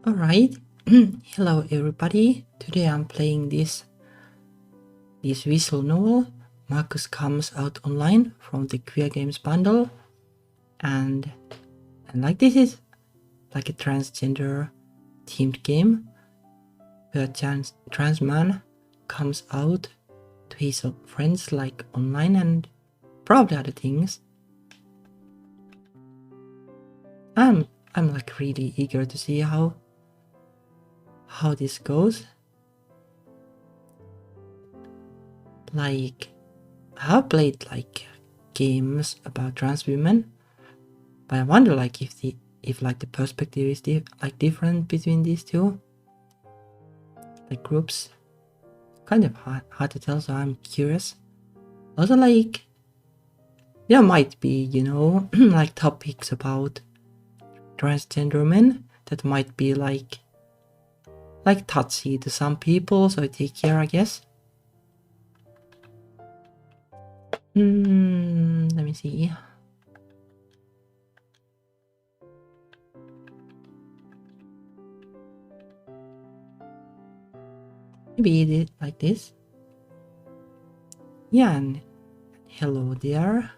Alright, hello everybody. Today I'm playing this visual novel. Marcus comes out online from the Queer Games bundle, and like this is like a transgender themed game where a trans man comes out to his friends like online and probably other things. I'm like really eager to see how this goes. Like, I have played like games about trans women, but I wonder like if the perspective is different between these two like groups. Kind of hard to tell, so I'm curious. Also, like, there might be, like topics about transgender men that might be like touchy to some people, so I take care, I guess. Let me see. Maybe it is like this. Yeah, and hello there.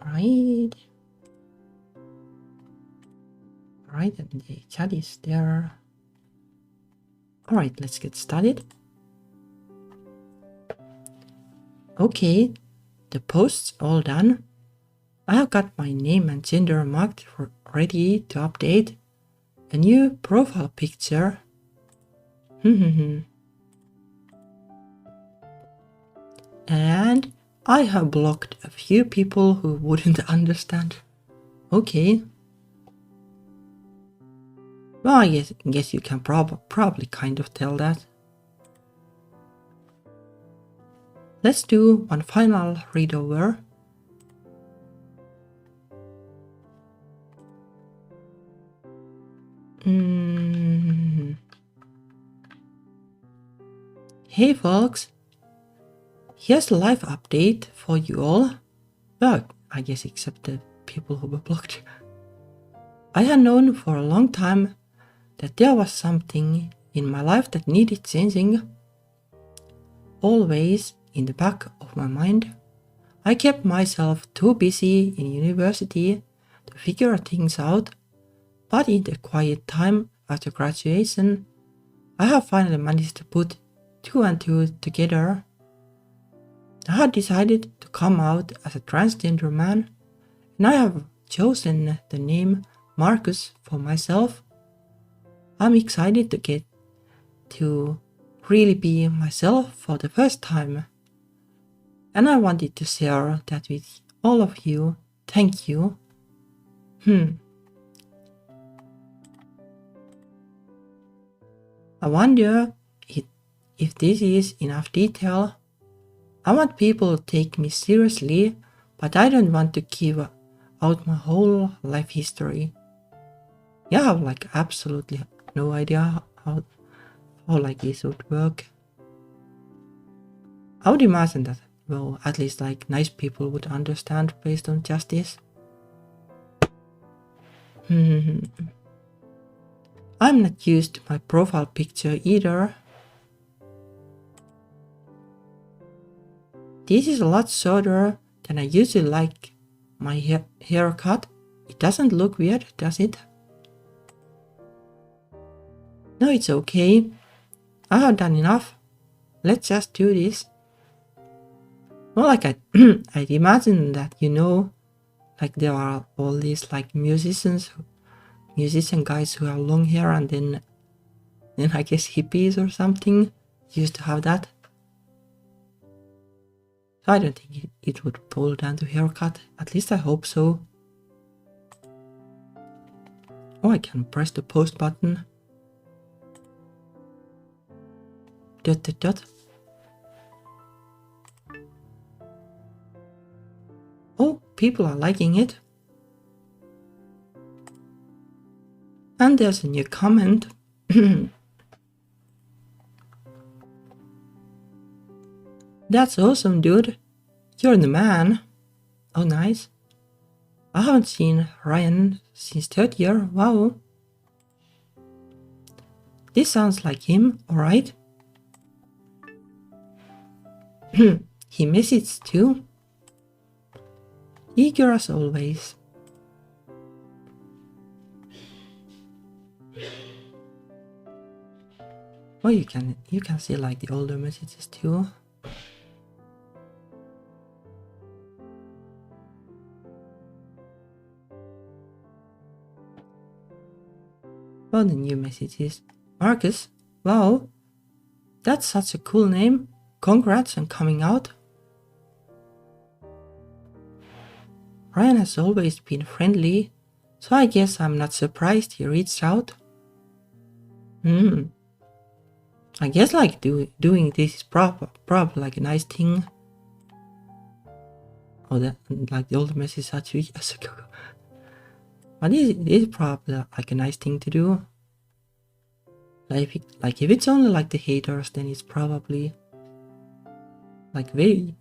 Alright. Alright, and the chat is there. Alright, let's get started. Okay, the post's all done. I have got my name and gender marked for ready to update. A new profile picture. And I have blocked a few people who wouldn't understand. Okay. Well, I guess you can probably kind of tell that. Let's do one final read over. Hey folks, here's a live update for you all. Well, I guess except the people who were blocked. I had known for a long time that there was something in my life that needed changing. Always in the back of my mind, I kept myself too busy in university to figure things out, but in the quiet time after graduation, I have finally managed to put 2 and 2 together. I had decided to come out as a transgender man, and I have chosen the name Marcus for myself. I'm excited to get to really be myself for the first time, and I wanted to share that with all of you. Thank you. I wonder if this is enough detail. I want people to take me seriously, but I don't want to give out my whole life history. Yeah, I have like absolutely no idea how like this would work. I would imagine that, well, at least like nice people would understand based on just this. I'm not used to my profile picture either. This is a lot shorter than I usually like my haircut. It doesn't look weird, does it? No, it's okay. I have done enough. Let's just do this. Well, like I'd imagine that, like there are all these like musician guys who have long hair, and then I guess hippies or something used to have that. So I don't think it would boil down to haircut. At least I hope so. Oh, I can press the post button. ... Oh, people are liking it. And there's a new comment. That's awesome, dude. You're the man. Oh, nice. I haven't seen Ryan since third year. Wow. This sounds like him, alright. He messaged too. Eager as always. Oh, you can see like the older messages too. Well, the new messages. Marcus, wow, that's such a cool name. Congrats on coming out. Ryan has always been friendly, so I guess I'm not surprised he reached out. I guess like doing this is probably like a nice thing. Oh, that like the old message are 2 years ago. But this is probably like a nice thing to do. Like if it's only like the haters, then it's probably like way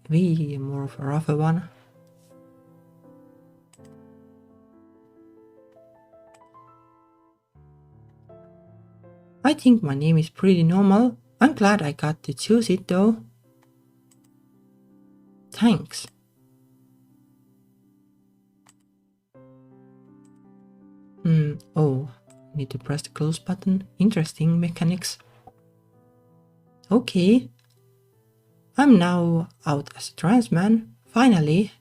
more of a rougher one. I think my name is pretty normal. I'm glad I got to choose it though. Thanks. Oh, I need to press the close button. Interesting mechanics. Okay. I'm now out as a trans man, finally.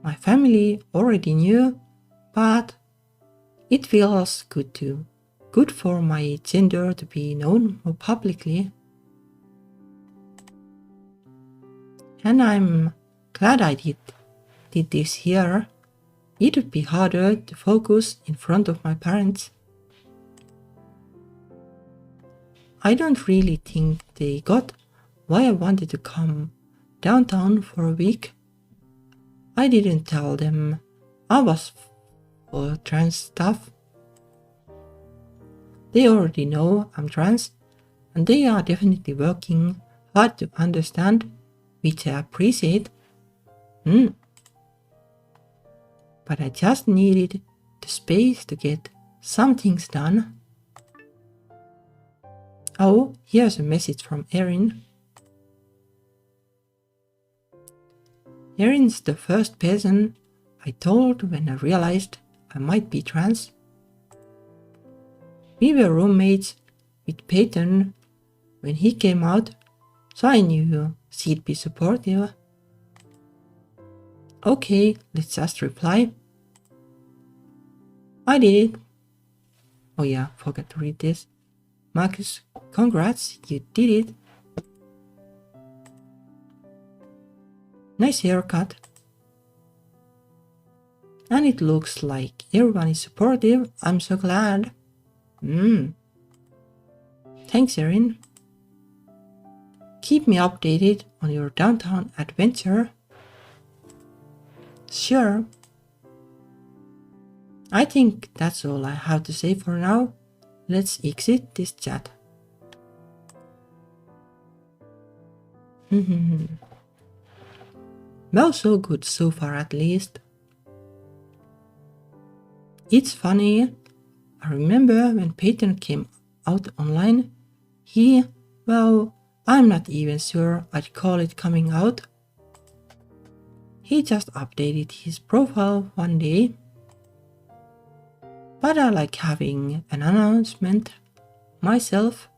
My family already knew, but it feels good for my gender to be known more publicly. And I'm glad I did this here. It would be harder to focus in front of my parents. I don't really think they got why I wanted to come downtown for a week. I didn't tell them I was for trans stuff. They already know I'm trans, and they are definitely working hard to understand, which I appreciate. But I just needed the space to get some things done. Oh, here's a message from Erin. Erin's the first person I told when I realized I might be trans. We were roommates with Peyton when he came out, so I knew she'd be supportive. Okay, let's just reply. I did it. Oh yeah, forgot to read this. Marcus, congrats, you did it. Nice haircut. And it looks like everyone is supportive. I'm so glad. Thanks, Erin. Keep me updated on your downtown adventure. Sure. I think that's all I have to say for now. Let's exit this chat. Well, so good so far at least. It's funny, I remember when Peyton came out online, I'm not even sure I'd call it coming out. He just updated his profile one day. But I like having an announcement myself.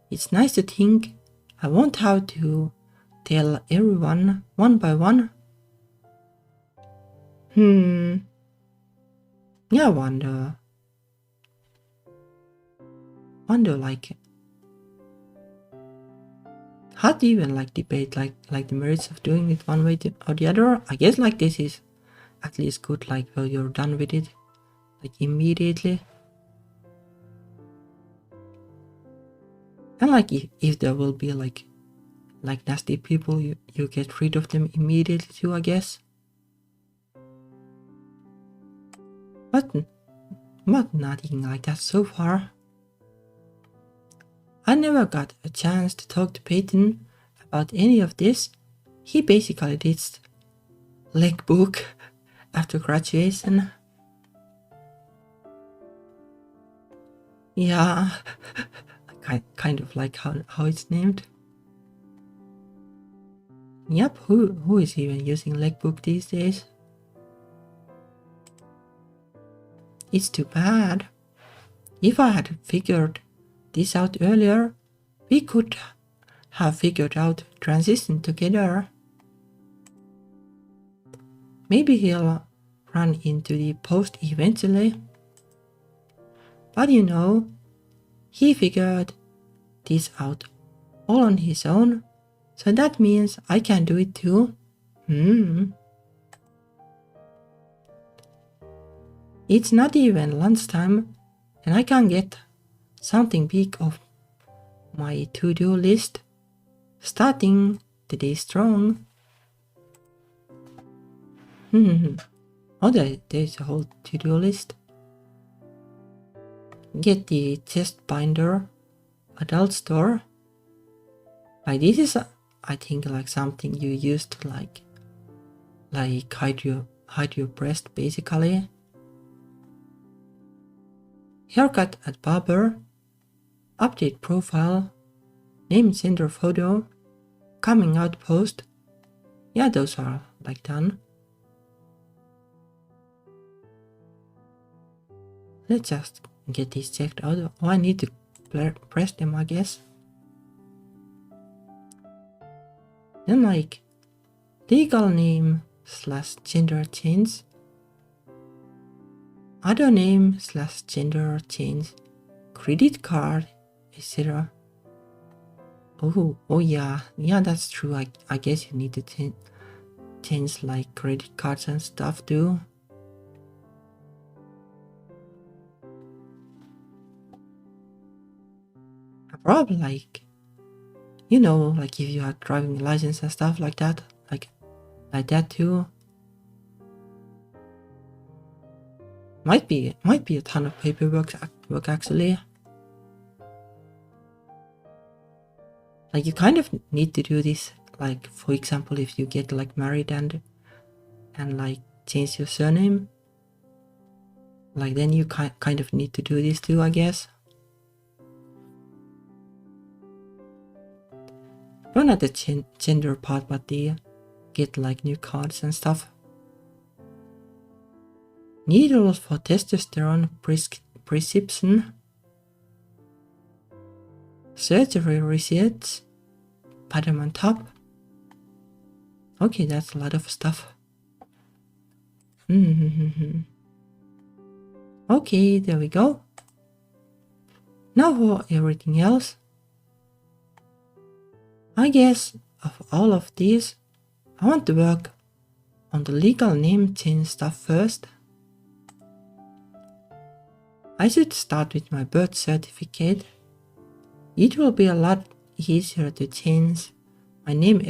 It's nice to think I won't have to tell everyone one by one. Yeah, wonder like how do you even like debate like the merits of doing it one way or the other? I guess like this is at least good, like well you're done with it like immediately. And like if there will be like nasty people, you get rid of them immediately too, I guess. But nothing like that so far. I never got a chance to talk to Peyton about any of this. He basically did leg book after graduation. Yeah, I kind of like how it's named. Yep, who is even using leg book these days? It's too bad. If I had figured this out earlier, we could have figured out transition together. Maybe he'll run into the post eventually. But you know, he figured this out all on his own, so that means I can do it too. It's not even lunchtime, and I can get something big off my to-do list. Starting the day strong. Oh, there's a whole to-do list. Get the chest binder, adult store. Like this is, I think, like something you use to like hide your breast basically. Haircut at barber. Update profile. Name, gender, photo. Coming out post. Yeah, those are like done. Let's just get these checked out. Oh, I need to press them, I guess. Then like legal name / gender change. Other name / gender change. Credit card, etc. Oh yeah, that's true. I guess you need to change like credit cards and stuff too. Probably like, you know, like if you had driving license and stuff like that, like that too. Might be a ton of paperwork actually. Like you kind of need to do this, like for example, if you get like married and like change your surname, like then you kind of need to do this too, I guess. Not at the gender part, but the get like new cards and stuff. Needles for testosterone prescription. Surgery receipts. Bottom and top. Okay, that's a lot of stuff. Okay, there we go. Now for everything else. I guess of all of these, I want to work on the legal name change stuff first. I should start with my birth certificate. It will be a lot easier to change my name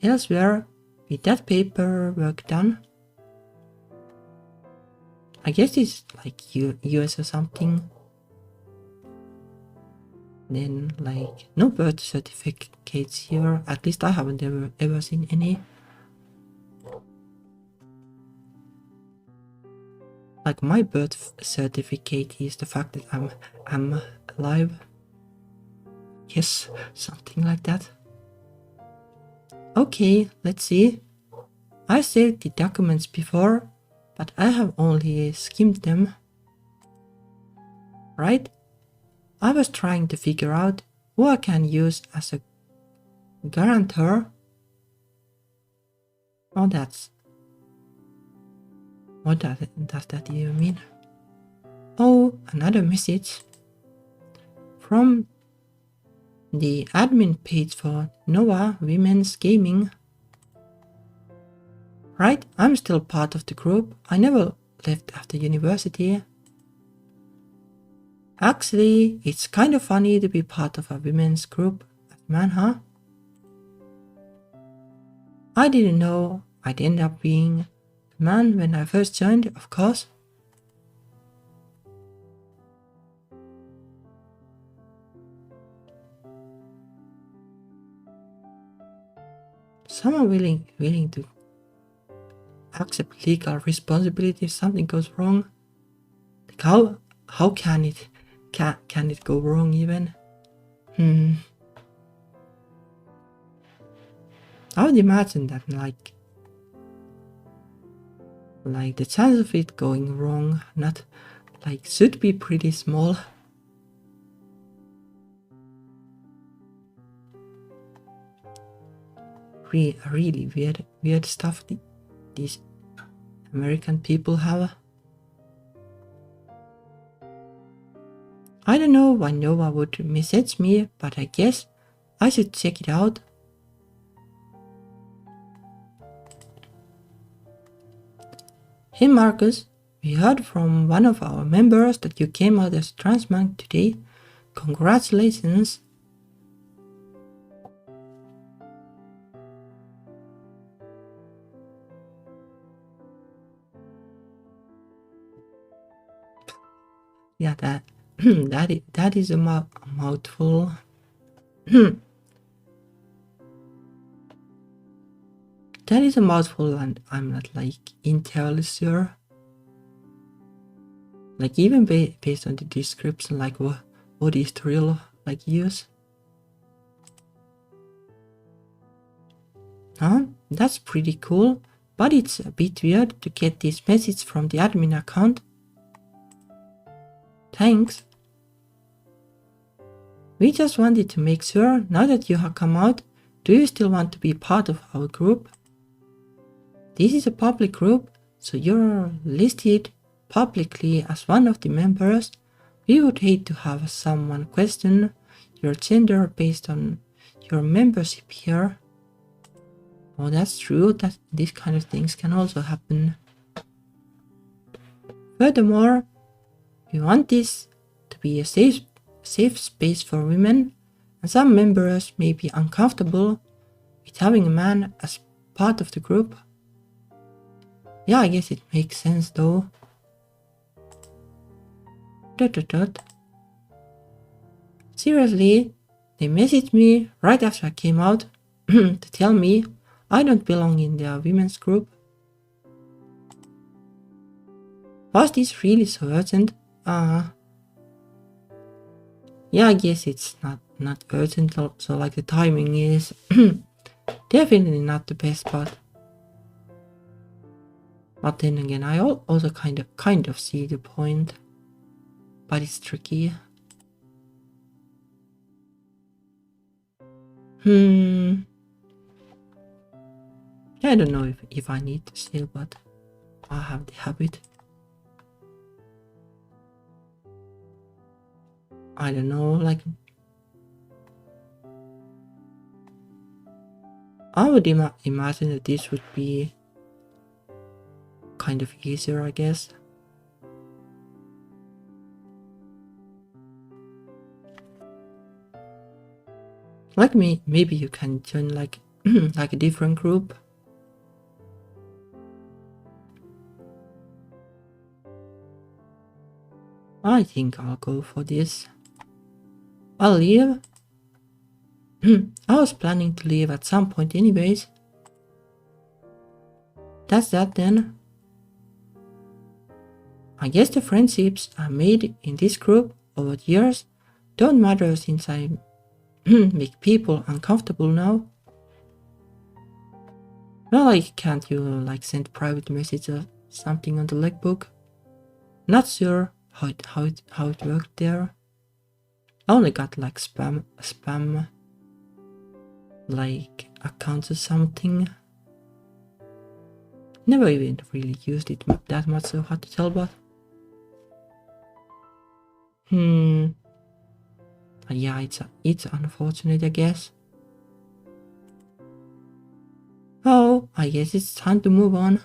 elsewhere with that paperwork done. I guess it's like US or something. Then like no birth certificates here. At least I haven't ever seen any. Like my birth certificate is the fact that I'm alive. Yes, something like that. Okay, let's see. I saved the documents before, but I have only skimmed them. Right? I was trying to figure out who I can use as a guarantor. Oh, what does that even mean? Oh, another message from the admin page for Noah Women's Gaming. Right, I'm still part of the group. I never left after university. Actually, it's kind of funny to be part of a women's group as man, huh? I didn't know I'd end up being a man when I first joined, of course. Someone willing to accept legal responsibility if something goes wrong. Like how can it go wrong even? I would imagine that like the chance of it going wrong not like should be pretty small. Really weird stuff these American people have. I don't know why Nova would message me, but I guess I should check it out. Hey Marcus, we heard from one of our members that you came out as trans man today. Congratulations. Yeah, that is a mouthful. That is a mouthful, and I'm not like entirely sure. Like even based on the description, like what is the real like use? Huh? That's pretty cool, but it's a bit weird to get this message from the admin account. Thanks. We just wanted to make sure, now that you have come out, do you still want to be part of our group? This is a public group, so you're listed publicly as one of the members. We would hate to have someone question your gender based on your membership here. Oh, that's true, that these kind of things can also happen. Furthermore, we want this to be a safe space for women, and some members may be uncomfortable with having a man as part of the group. Yeah, I guess it makes sense though. Seriously, they messaged me right after I came out to tell me I don't belong in their women's group. Was this really so urgent? Yeah, I guess it's not urgent, so like the timing is definitely not the best part. But then again, I also kind of see the point, but it's tricky. I don't know if I need to still, but I have the habit. I don't know, like I would imagine that this would be kind of easier, I guess. Like maybe you can join like like a different group. I think I'll go for this. I'll leave. I was planning to leave at some point anyways. That's that then. I guess the friendships I made in this group over the years don't matter since I make people uncomfortable now. Well, like, can't you like send private message or something on the logbook? Not sure how it worked there. I only got like spam like accounts or something. Never even really used it that much, so hard to tell, but yeah, it's unfortunate, I guess. Oh, I guess it's time to move on.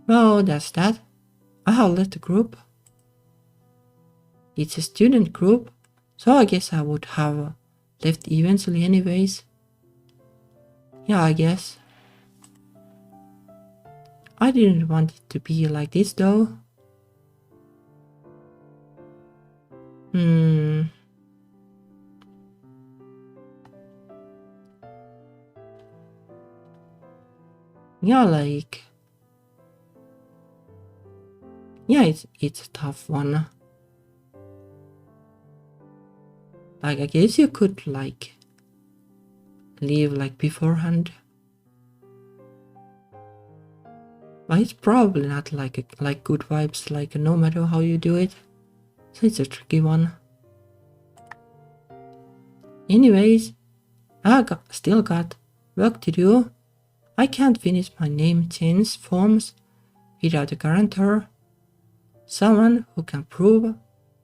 Well, that's that. I have left the group. It's a student group, so I guess I would have left eventually anyways. Yeah, I guess. I didn't want it to be like this though. Yeah, like, yeah, it's a tough one. Like, I guess you could like leave like beforehand, but it's probably not like good vibes, like no matter how you do it. So it's a tricky one. Anyways, still got work to do. I can't finish my name change forms without a guarantor, someone who can prove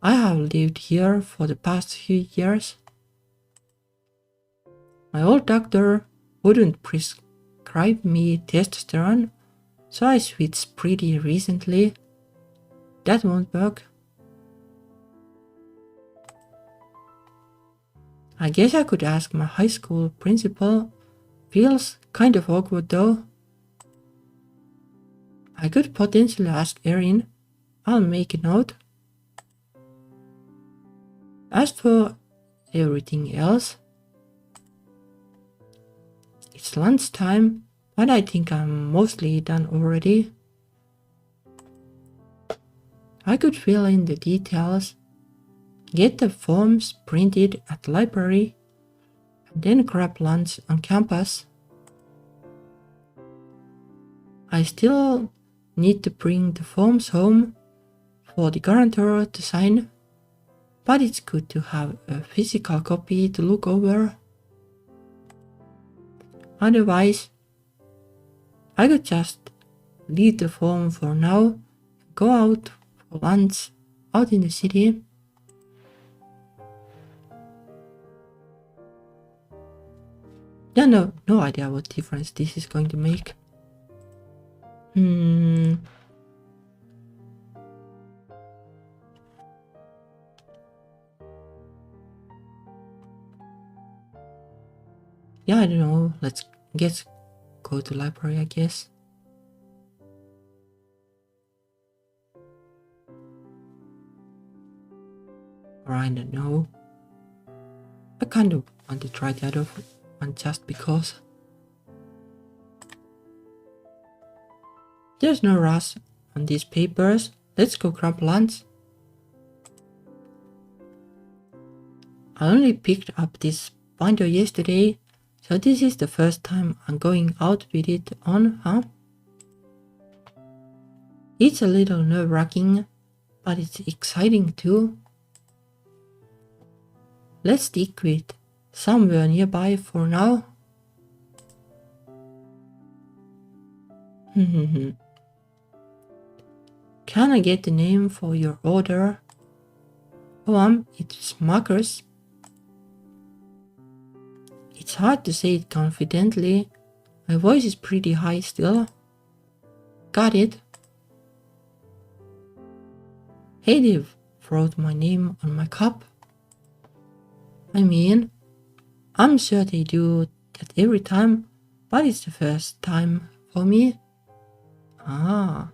I have lived here for the past few years. My old doctor wouldn't prescribe me testosterone, so I switched pretty recently. That won't work. I guess I could ask my high school principal. Feels kind of awkward though. I could potentially ask Erin. I'll make a note. As for everything else, it's lunchtime, but I think I'm mostly done already. I could fill in the details, get the forms printed at the library, and then grab lunch on campus. I still need to bring the forms home for the guarantor to sign, but it's good to have a physical copy to look over. Otherwise, I could just leave the form for now, go out for lunch out in the city. Yeah, no idea what difference this is going to make. Yeah, I don't know. Let's go to the library, I guess. Or I don't know. I kind of want to try the other one just because. There's no rush on these papers. Let's go grab lunch. I only picked up this binder yesterday, so this is the first time I'm going out with it on, huh? It's a little nerve-wracking, but it's exciting too. Let's stick with somewhere nearby for now. Can I get the name for your order? Oh, it's Marcus. It's hard to say it confidently. My voice is pretty high still. Got it. Hey, they wrote my name on my cup. I mean, I'm sure they do that every time, but it's the first time for me. Ah.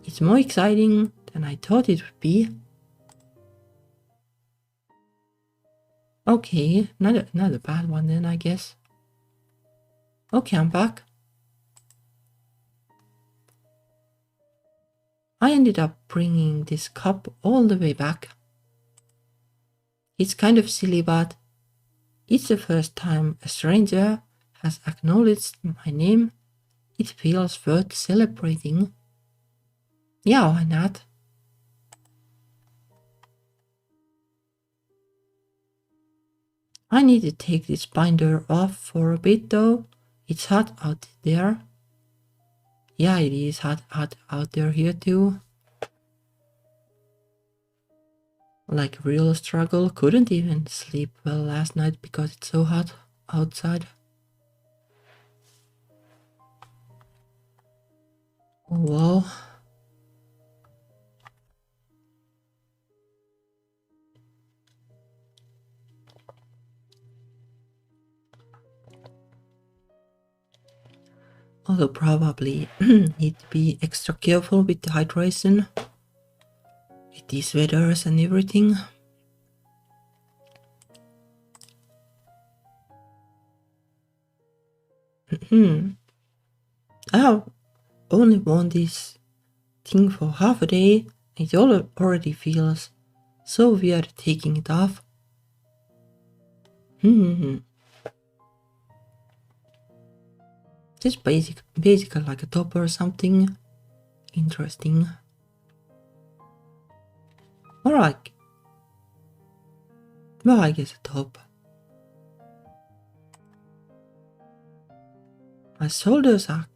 It's more exciting than I thought it would be. Okay, not a bad one then, I guess. Okay, I'm back. I ended up bringing this cup all the way back. It's kind of silly, but it's the first time a stranger has acknowledged my name. It feels worth celebrating. Yeah, why not? I need to take this binder off for a bit though. It's hot out there. Yeah, it is hot out there here too. Like real struggle. Couldn't even sleep well last night because it's so hot outside. Oh wow. Although probably need to be extra careful with the hydration. With these weathers and everything. I have only worn this thing for half a day and it already feels so weird taking it off. Just basically like a top or something interesting. Alright. Well, I guess a top. My shoulders are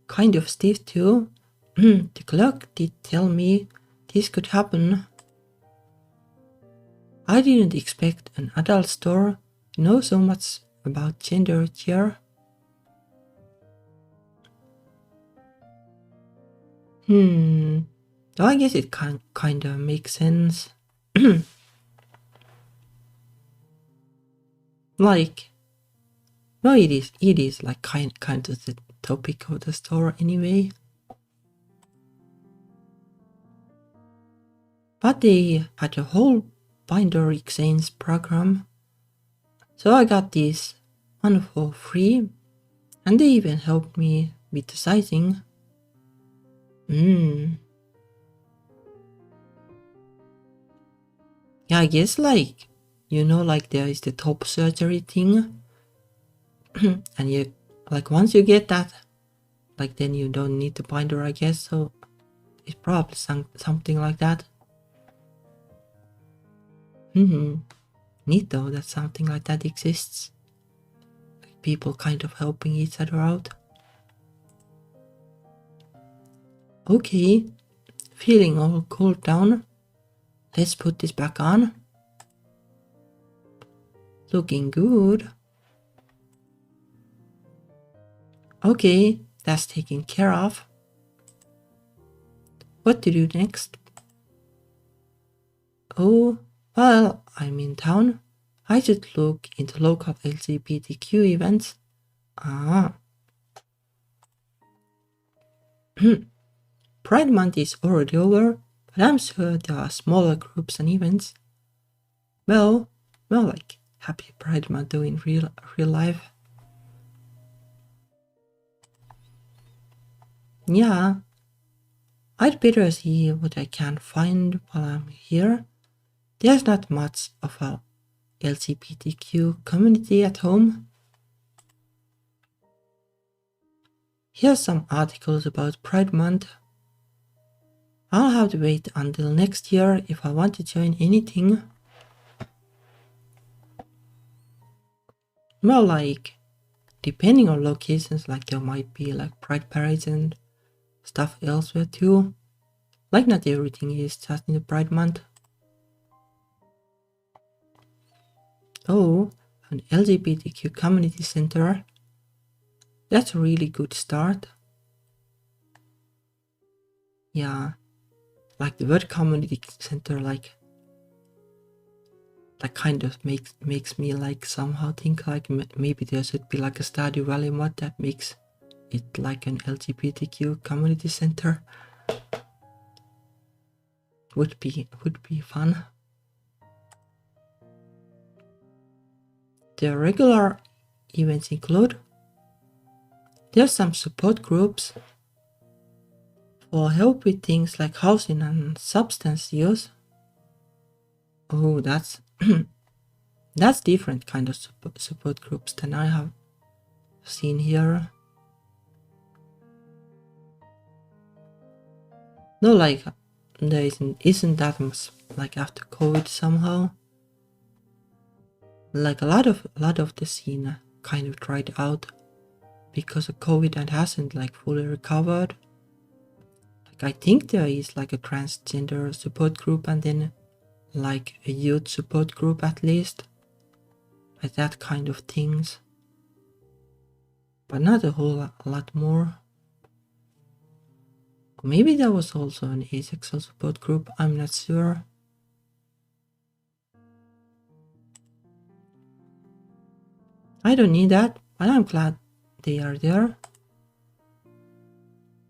kind of stiff too. The clerk did tell me this could happen. I didn't expect an adult store to know so much about gender here. So I guess it kinda makes sense. Like, no, it is like kind of the topic of the store anyway. But they had a whole binder exchange program, so I got this one for free, and they even helped me with the sizing. Yeah, I guess like, like there is the top surgery thing, and you, like once you get that, like then you don't need the binder, I guess, so it's probably something like that. Neat though that something like that exists. Like people kind of helping each other out. Okay, feeling all cooled down. Let's put this back on. Looking good. Okay, that's taken care of. What to do next? Oh, well, I'm in town. I should look into local LGBTQ events. Pride Month is already over, but I'm sure there are smaller groups and events. Well, like Happy Pride Month in real life. Yeah, I'd better see what I can find while I'm here. There's not much of a LGBTQ community at home. Here's some articles about Pride Month. I'll have to wait until next year if I want to join anything. Well, like, depending on locations, like there might be like Pride parades and stuff elsewhere too. Like not everything is just in the Pride Month. Oh, an LGBTQ community center. That's a really good start. Yeah, like the word community center, like kind of makes me like somehow think like maybe there should be like a Stardew Valley mod that makes it like an LGBTQ community center. Would be fun. The regular events include there's some support groups for help with things like housing and substance use. Oh, that's that's different kind of support groups than I have seen here. No, like there isn't that much like after COVID somehow. Like a lot of the scene kind of dried out because of COVID and hasn't like fully recovered. Like I think there is like a transgender support group and then like a youth support group at least. Like that kind of things. But not a whole lot more. Maybe there was also an asexual support group, I'm not sure. I don't need that, but I'm glad they are there.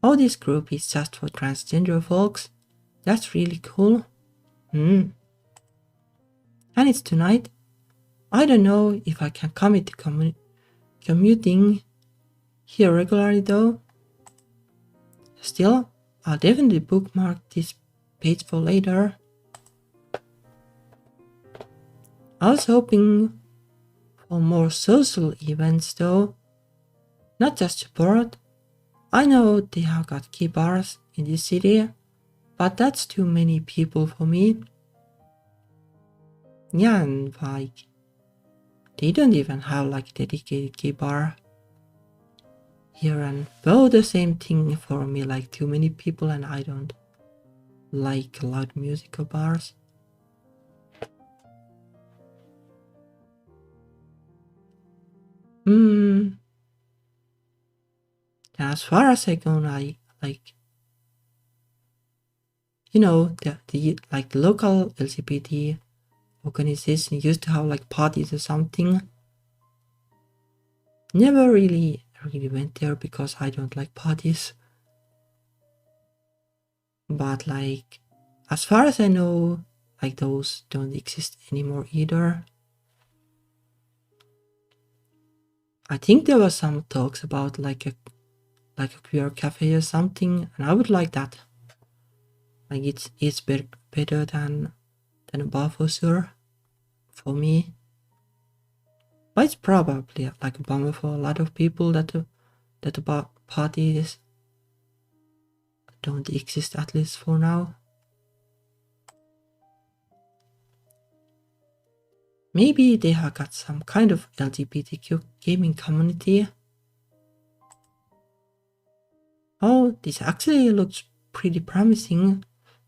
Oh, this group is just for transgender folks. That's really cool. And it's tonight. I don't know if I can commit to commuting. here regularly though. Still, I'll definitely bookmark this page for later. I was hoping for more social events though, not just support. I know they have got key bars in this city, but that's too many people for me. Yeah, and like, they don't even have like dedicated key bar here, and both the same thing for me, like too many people, and I don't like loud musical bars. As far as I go, I like, you know, the like the local LGBT organization used to have like parties or something. Never really went there because I don't like parties. But like, as far as I know, like those don't exist anymore either. I think there was some talks about like a queer cafe or something, and I would like that. Like it's better than a bar for sure, for me. But it's probably like a bummer for a lot of people that the bar parties don't exist, at least for now. Maybe they have got some kind of LGBTQ gaming community. Oh, this actually looks pretty promising.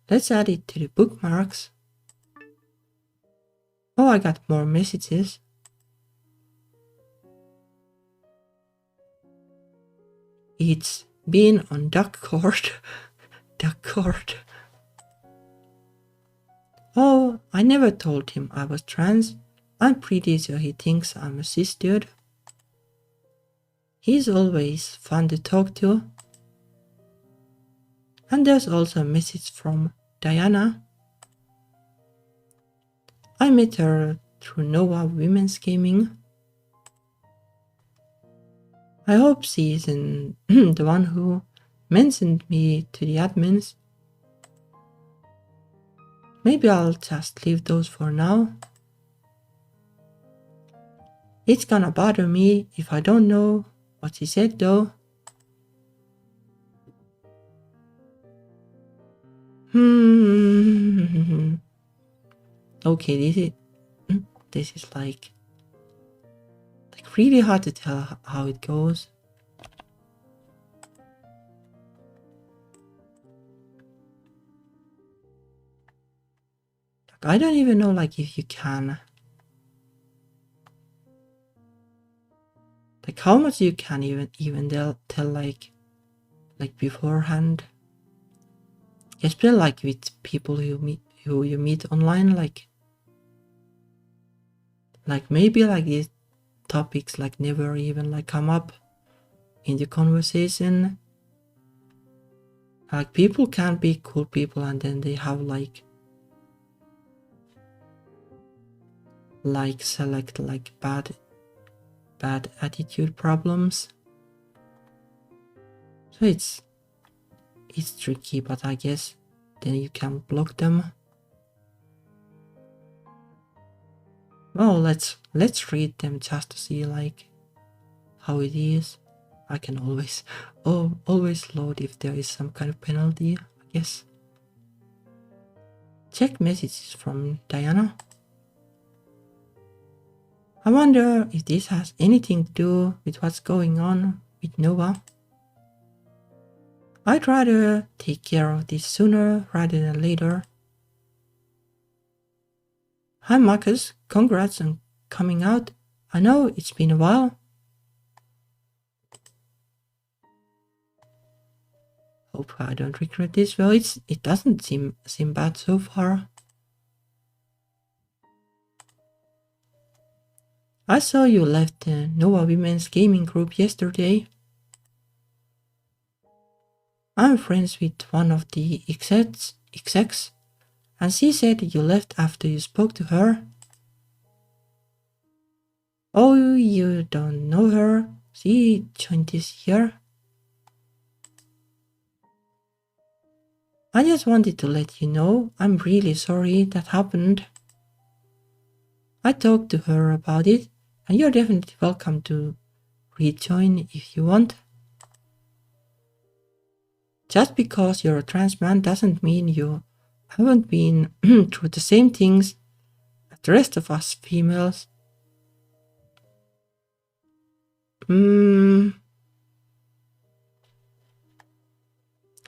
Let's add it to the bookmarks. Oh, I got more messages. It's been on duck court. Duck court. Oh, I never told him I was trans. I'm pretty sure he thinks I'm a cis dude. He's always fun to talk to. And there's also a message from Diana. I met her through Nova Women's Gaming. I hope she isn't the one who mentioned me to the admins. Maybe I'll just leave those for now. It's gonna bother me if I don't know what she said though. Okay, this is like really hard to tell how it goes. Like, I don't even know like if you can, like how much you can even tell like beforehand. Especially like with people who you meet online, like maybe like these topics like never even like come up in the conversation. Like people can be cool people and then they have like select like bad attitude problems. So it's tricky, but I guess then you can block them. Well, let's read them just to see like how it is. I can always load if there is some kind of penalty, I guess. Check messages from Diana. I wonder if this has anything to do with what's going on with Nova. I'd rather take care of this sooner rather than later. Hi Marcus, congrats on coming out. I know it's been a while. Hope I don't regret this. Well, it doesn't seem bad so far. I saw you left the Nova Women's Gaming group yesterday. I'm friends with one of the execs, and she said you left after you spoke to her. Oh, you don't know her? She joined this year. I just wanted to let you know I'm really sorry that happened. I talked to her about it, and you're definitely welcome to rejoin if you want. Just because you're a trans man doesn't mean you haven't been through the same things as the rest of us females.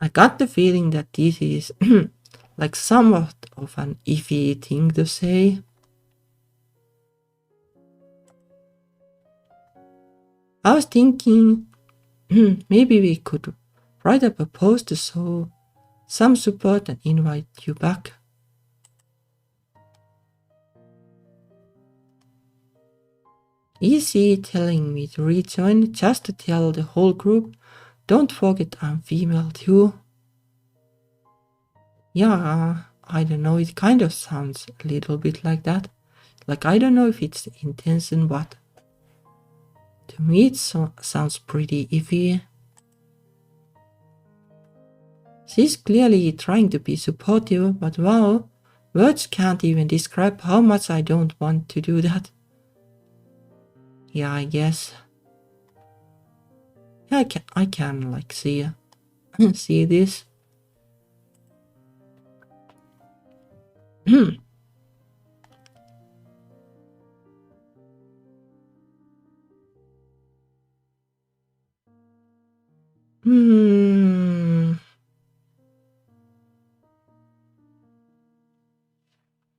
I got the feeling that this is like somewhat of an iffy thing to say. I was thinking maybe we could write up a post to show some support and invite you back. Easy telling me to rejoin just to tell the whole group, don't forget I'm female too. Yeah, I don't know, it kind of sounds a little bit like that. Like, I don't know if it's the intention, but to me it sounds pretty iffy. She's clearly trying to be supportive, but wow, words can't even describe how much I don't want to do that. Yeah, I guess. Yeah, I can like see this.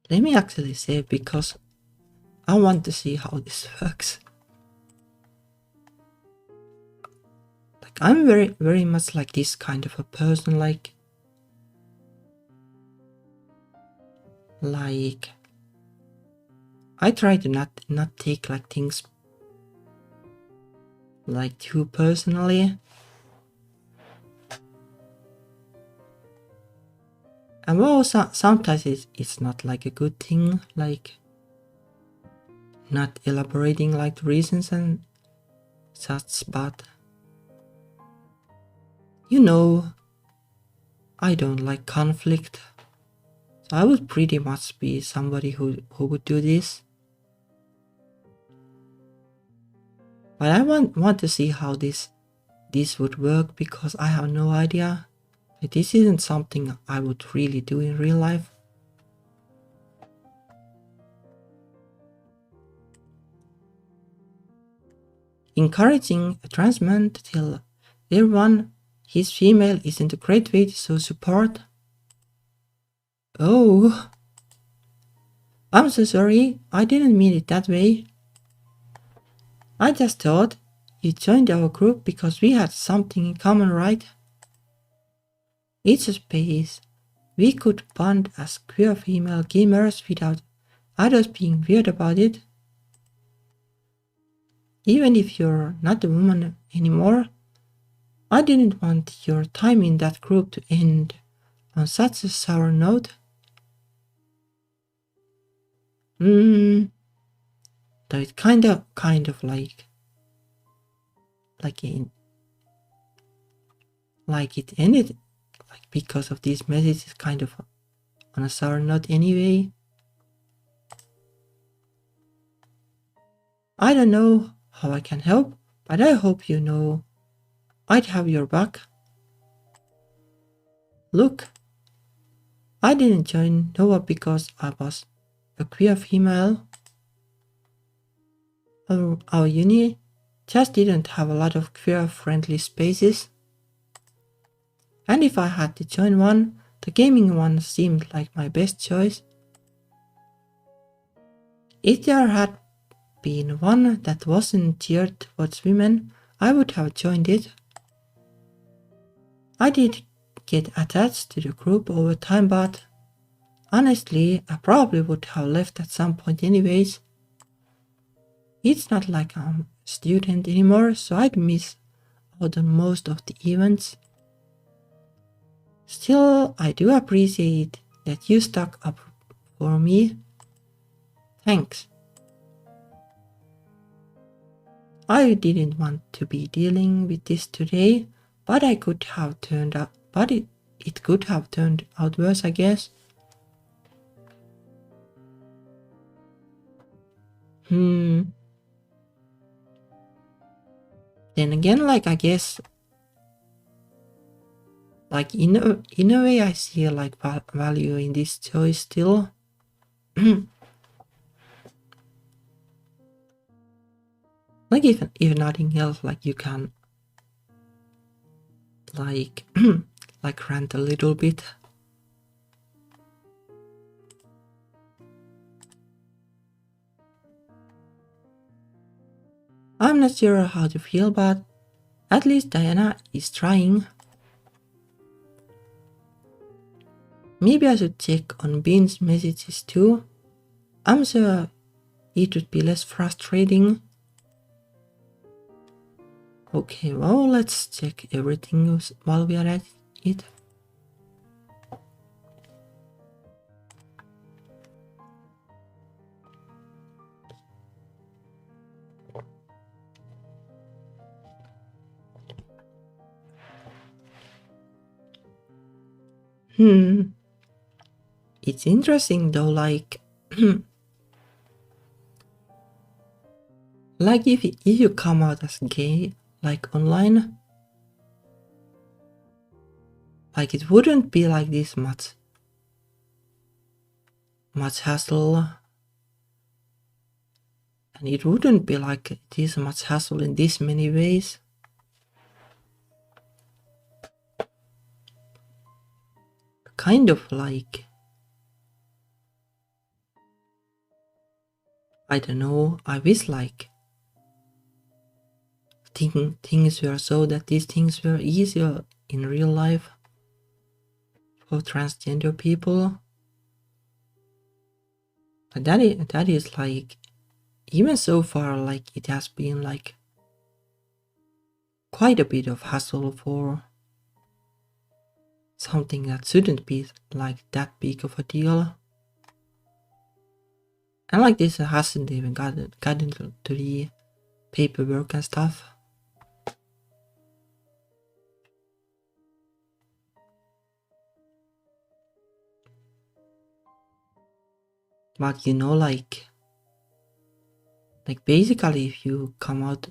Let me actually say, because I want to see how this works. Like, I'm very much like this kind of a person, like I try to not take like things like too personally. And well, sometimes it's not like a good thing, like not elaborating like the reasons and such, but you know, I don't like conflict. So I would pretty much be somebody who would do this. But I want to see how this would work, because I have no idea. Like, this isn't something I would really do in real life. Encouraging a trans man to tell everyone he's female isn't a great way to show support. Oh, I'm so sorry, I didn't mean it that way. I just thought you joined our group because we had something in common, right? It's a space we could bond as queer female gamers without others being weird about it. Even if you're not a woman anymore, I didn't want your time in that group to end on such a sour note. Though it kind of like it ended like because of these messages, kind of on a sour note anyway. I don't know how I can help, but I hope you know I'd have your back. Look, I didn't join Nova because I was a queer female. Our uni just didn't have a lot of queer-friendly spaces. And if I had to join one, the gaming one seemed like my best choice. If there had been one that wasn't geared towards women, I would have joined it. I did get attached to the group over time, but honestly, I probably would have left at some point anyways. It's not like I'm a student anymore, so I'd miss out on most of the events. Still, I do appreciate that you stuck up for me. Thanks. I didn't want to be dealing with this today, but it could have turned out worse, I guess. Then again, like, I guess, like, in a way, I see like value in this choice still. Like, if nothing else, like, you can like like rant a little bit. I'm not sure how to feel, but at least Diana is trying. Maybe I should check on Bean's messages too. I'm sure it would be less frustrating. Okay, well, let's check everything while we are at it. It's interesting though, like, like if you come out as gay, like online, like it wouldn't be like this much hassle, and it wouldn't be like this much hassle in this many ways. Kind of like, I don't know, I wish like things were so that these things were easier in real life for transgender people. But that is like, even so far, like it has been like quite a bit of hassle for something that shouldn't be like that big of a deal. And like this hasn't even gotten to the paperwork and stuff. But you know, like basically if you come out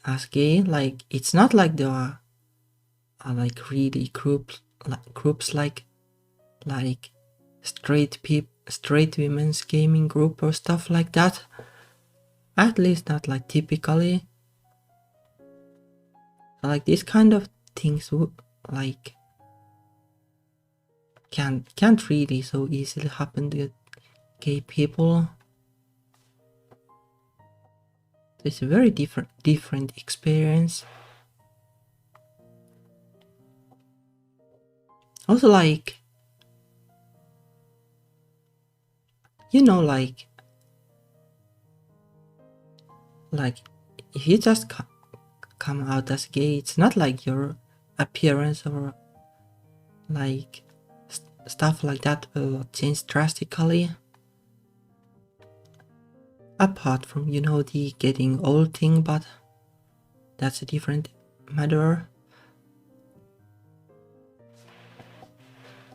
as gay, like it's not like there are like really groups like straight women's gaming group or stuff like that. At least not like typically. Like this kind of things would like can't really so easily happen to gay people. It's a very different experience. Also, like, you know, like if you just come out as gay, it's not like your appearance or like stuff like that will change drastically. Apart from, you know, the getting old thing, but that's a different matter.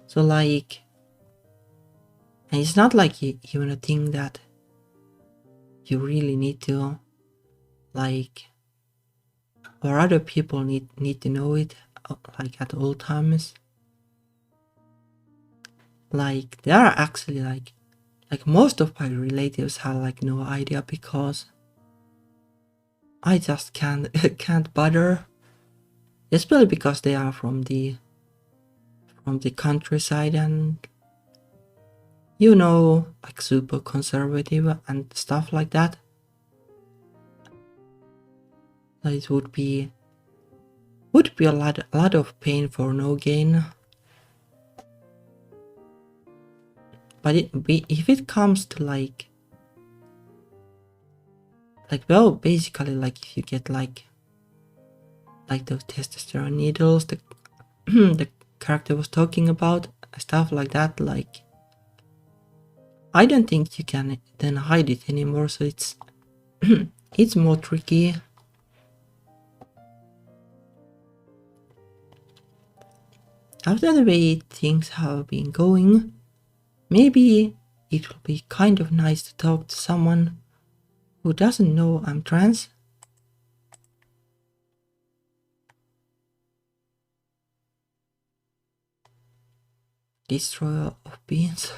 So like, and it's not like even a thing that you really need to like, or other people need to know it like at all times. Like there are actually like most of my relatives have like no idea because I just can't bother, especially because they are from the countryside and, you know, like super conservative and stuff like that. It would be a lot of pain for no gain. But if it comes to like well, basically like if you get like those testosterone needles the the character was talking about, stuff like that, like I don't think you can then hide it anymore, so it's it's more tricky. After the way things have been going, maybe it will be kind of nice to talk to someone who doesn't know I'm trans. Destroyer of beings.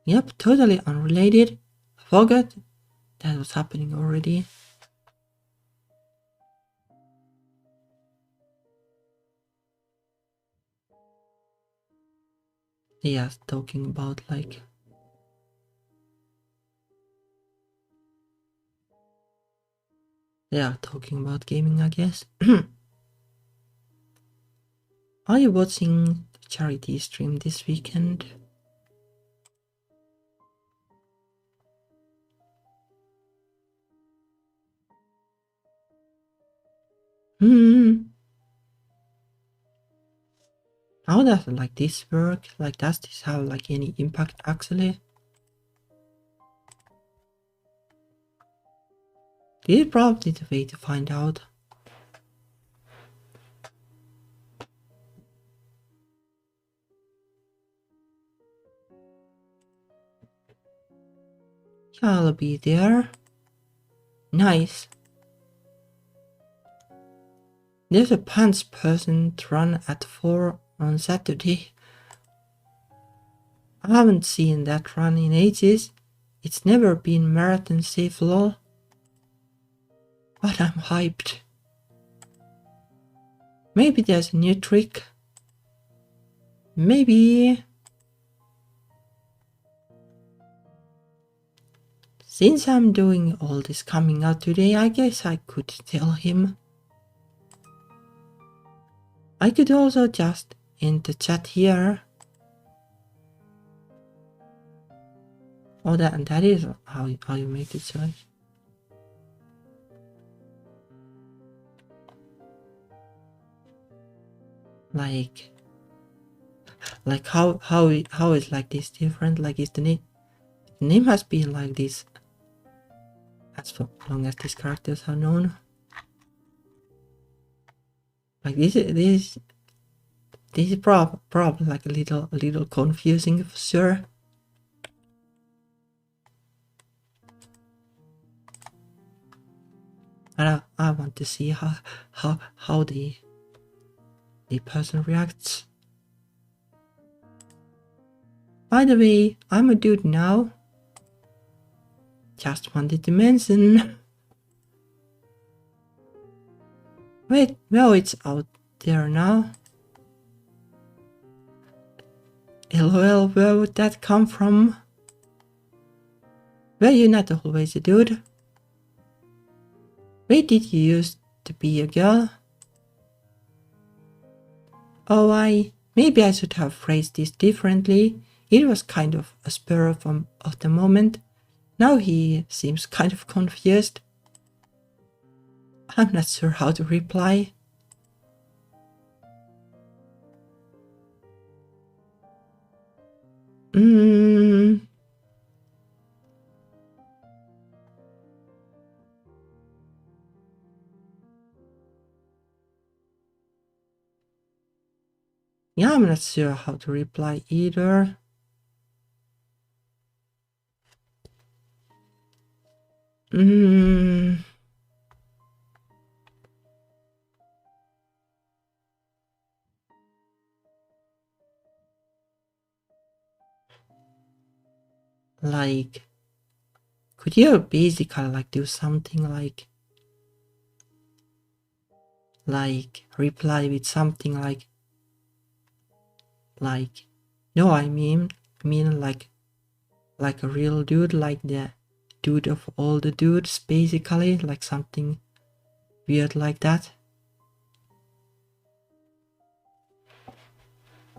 Yep, totally unrelated. I forgot that was happening already. They are talking about like they are talking about gaming, I guess. Are you watching the charity stream this weekend? How does like this work? Like, does this have like any impact actually? This is probably the way to find out. Yeah, I'll be there. Nice. There's a pants person to run at 4 on Saturday. I haven't seen that run in ages. It's never been marathon safe lol. But I'm hyped. Maybe there's a new trick. Maybe. Since I'm doing all this coming out today, I guess I could tell him. I could also just end the chat here. Oh, that is how you make the choice. Like how is like this different? Like, is the name has been like this as long as these characters are known. Like this is probably like a little confusing for sure. And I want to see how the person reacts. By the way, I'm a dude now. Just wanted to mention. Wait, well, it's out there now. LOL, where would that come from? Were you not always a dude? Wait, did you used to be a girl? Oh, maybe I should have phrased this differently. It was kind of a spur of the moment. Now he seems kind of confused. I'm not sure how to reply. Yeah, I'm not sure how to reply either. Like, could you basically like do something like reply with something like no, I mean like a real dude, like the dude of all the dudes, basically, like something weird like that.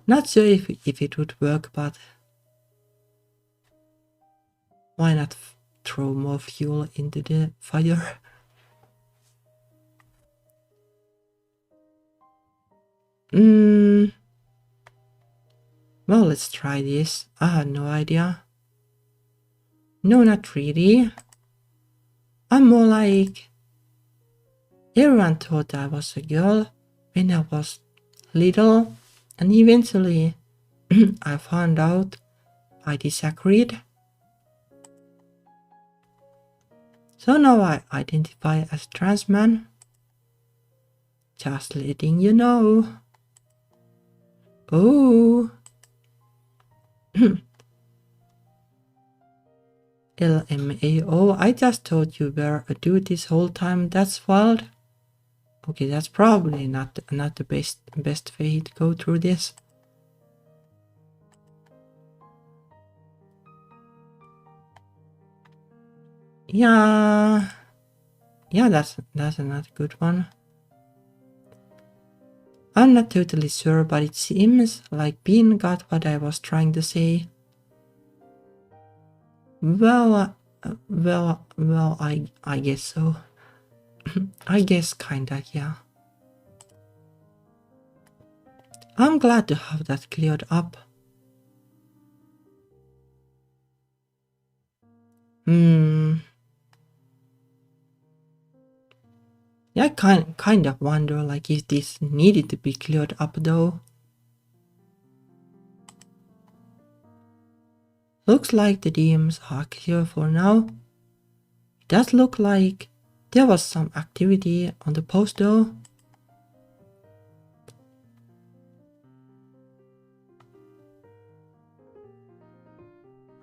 Not sure if it would work, but why not throw more fuel into the fire? Well, let's try this. I had no idea. No, not really. I'm more like Everyone thought I was a girl when I was little, and eventually I found out I disagreed. So now I identify as trans man. Just letting you know. Oh. LMAO, I just thought you were a dude this whole time. That's wild. Okay, that's probably not the best way to go through this. Yeah, that's another good one. I'm not totally sure, but it seems like Bean got what I was trying to say. Well, I guess so. I guess kinda, yeah. I'm glad to have that cleared up. Yeah, I kind of wonder like if this needed to be cleared up though. Looks like the DMs are clear for now. It does look like there was some activity on the post though.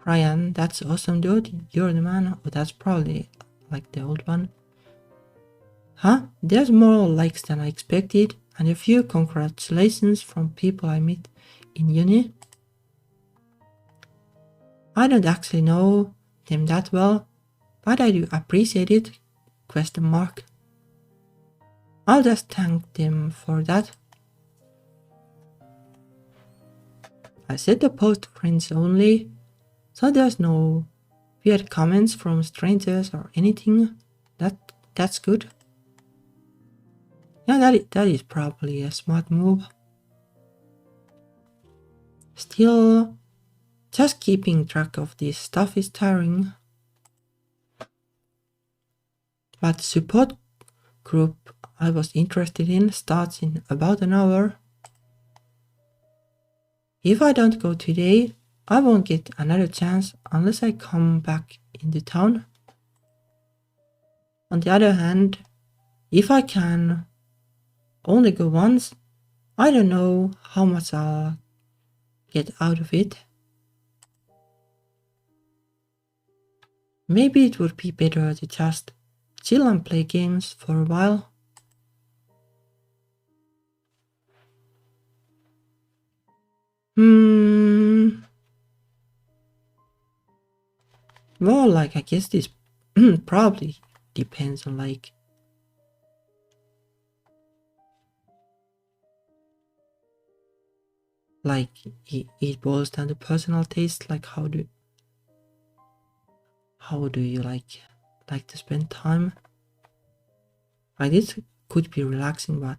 Ryan, that's awesome dude, you're the man. Oh, that's probably like the old one. Huh? There's more likes than I expected, and a few congratulations from people I met in uni. I don't actually know them that well, but I do appreciate it, question mark. I'll just thank them for that. I set the post friends only, so there's no weird comments from strangers or anything. That's good. Yeah, that is probably a smart move. Still, just keeping track of this stuff is tiring. But the support group I was interested in starts in about an hour. If I don't go today, I won't get another chance unless I come back into town. On the other hand, if I can only go once, I don't know how much I'll get out of it. Maybe it would be better to just chill and play games for a while. Well, like I guess this probably depends on like it boils down to personal taste, like how do you like to spend time. Like this could be relaxing, but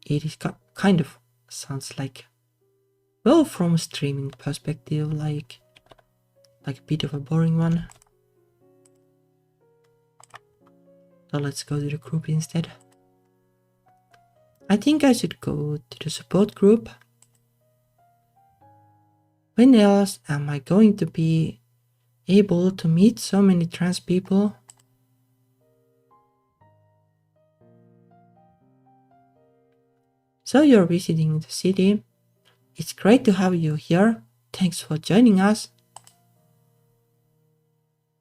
it is kind of sounds like, well, from a streaming perspective, like a bit of a boring one. So let's go to the group instead. I think I should go to the support group. When else am I going to be able to meet so many trans people? So you're visiting the city. It's great to have you here. Thanks for joining us.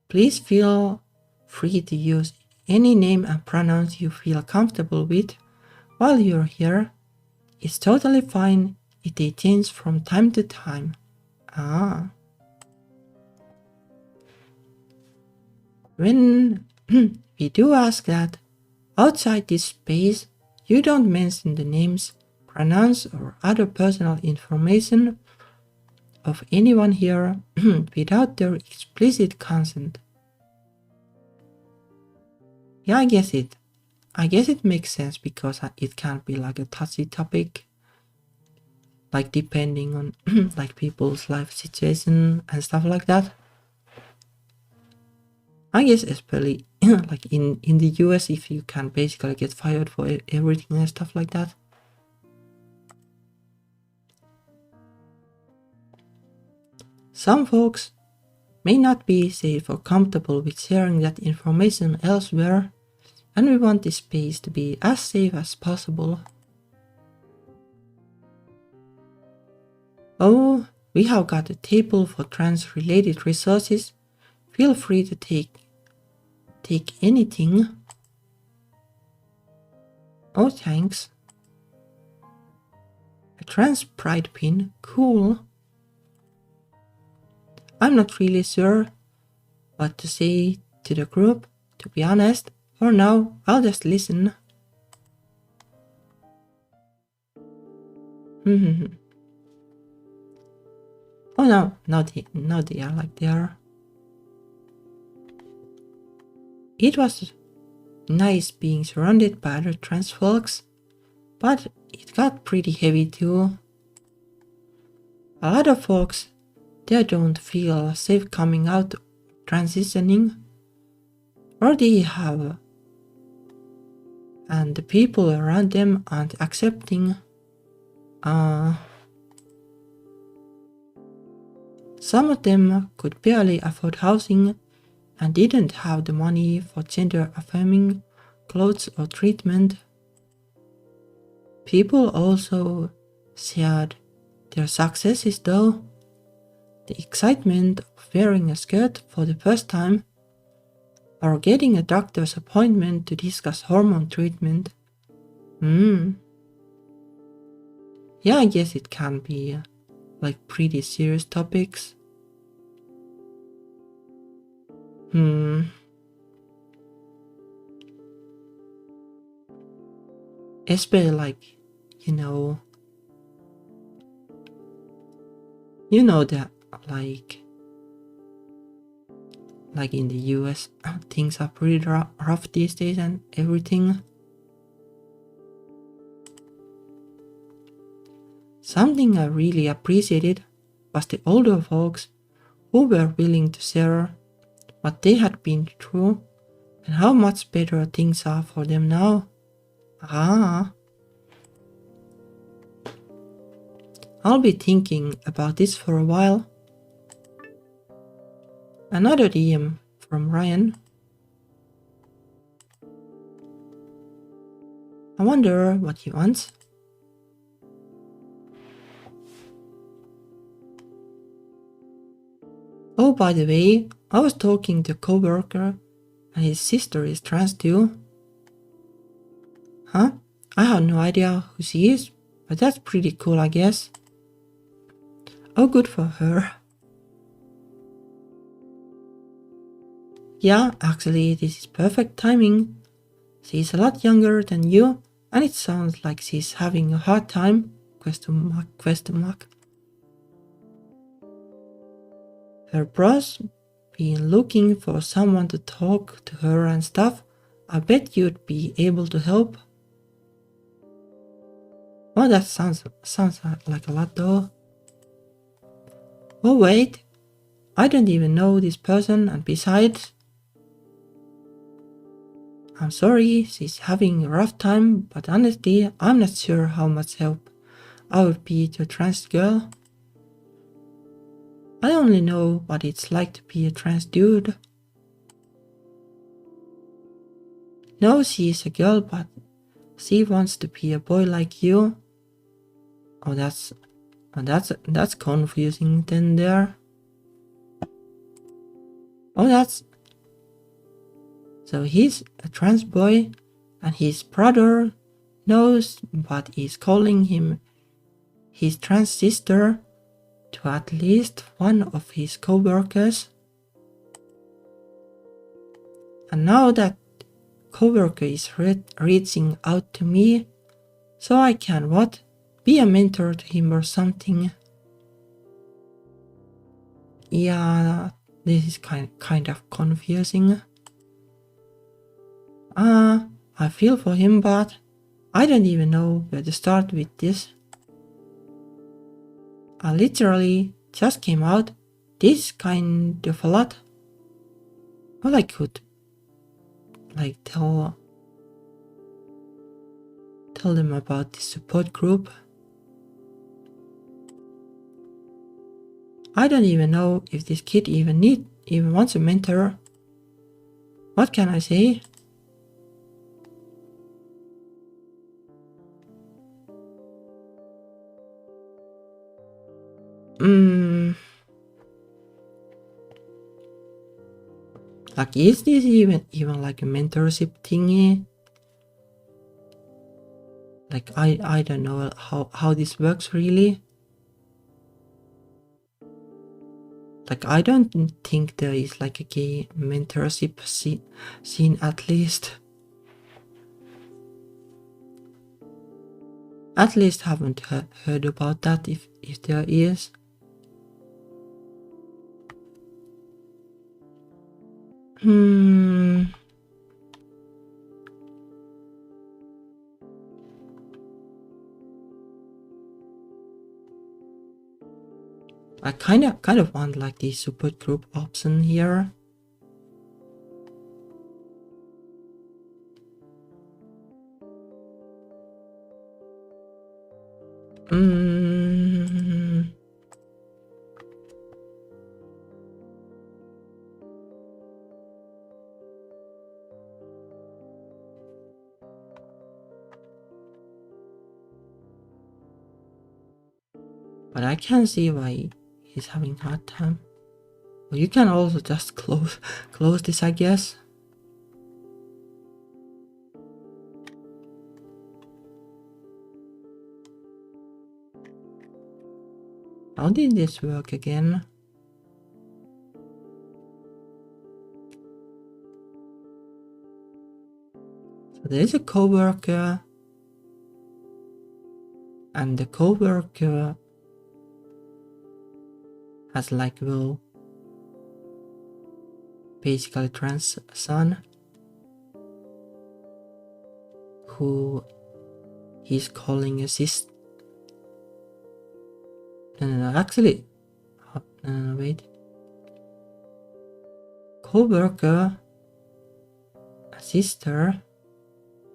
Please feel free to use any name and pronouns you feel comfortable with while you're here. It's totally fine if they change from time to time. When we do ask that, outside this space, you don't mention the names, pronouns, or other personal information of anyone here without their explicit consent. Yeah, I guess it makes sense because it can be like a touchy topic, like depending on like people's life situation and stuff like that. I guess especially like in the US, if you can basically get fired for everything and stuff like that. Some folks may not be safe or comfortable with sharing that information elsewhere, and we want this space to be as safe as possible. Oh, we have got a table for trans-related resources. Feel free to take anything. Oh, thanks. A trans pride pin, cool. I'm not really sure what to say to the group, to be honest. For now, I'll just listen. Oh no, now they are like there. It was nice being surrounded by other trans folks, but it got pretty heavy too. A lot of folks, they don't feel safe coming out transitioning, or they have, and the people around them aren't accepting. Some of them could barely afford housing and didn't have the money for gender-affirming clothes or treatment. People also shared their successes though. The excitement of wearing a skirt for the first time, or getting a doctor's appointment to discuss hormone treatment. Yeah, I guess it can be like pretty serious topics. Especially like, you know that like in the US, things are pretty rough these days and everything. Something I really appreciated was the older folks who were willing to share what they had been through and how much better things are for them now. I'll be thinking about this for a while. Another DM from Ryan. I wonder what he wants. Oh, by the way, I was talking to a coworker and his sister is trans too. Huh? I have no idea who she is, but that's pretty cool, I guess. Oh, good for her. Yeah, actually, this is perfect timing. She's a lot younger than you, and it sounds like she's having a hard time, ? Her bros been looking for someone to talk to her and stuff. I bet you'd be able to help. Oh, that sounds like a lot though. Oh wait, I don't even know this person, and besides, I'm sorry she's having a rough time, but honestly, I'm not sure how much help I would be to a trans girl. I only know what it's like to be a trans dude. No, she's a girl, but she wants to be a boy like you. Oh, that's confusing then there. Oh, so he's a trans boy, and his brother knows, but is calling him his trans sister to at least one of his co-workers. And now that co-worker is reaching out to me, so I can what? Be a mentor to him or something. Yeah, this is kind of confusing. I feel for him, but I don't even know where to start with this. I literally just came out. This is kind of a lot. Well, I could like tell them about this support group. I don't even know if this kid even wants a mentor. What can I say? Like, is this even like a mentorship thingy? Like, I don't know how this works really. Like, I don't think there is like a gay mentorship scene at least. At least haven't heard about that if there is. I kind of want like the support group option here. But I can see why he's having a hard time. Well, you can also just close this, I guess. How did this work again? So there is a coworker, and the coworker has like, well, basically trans son who he's calling a sis. No, actually, no, wait. Coworker, a sister.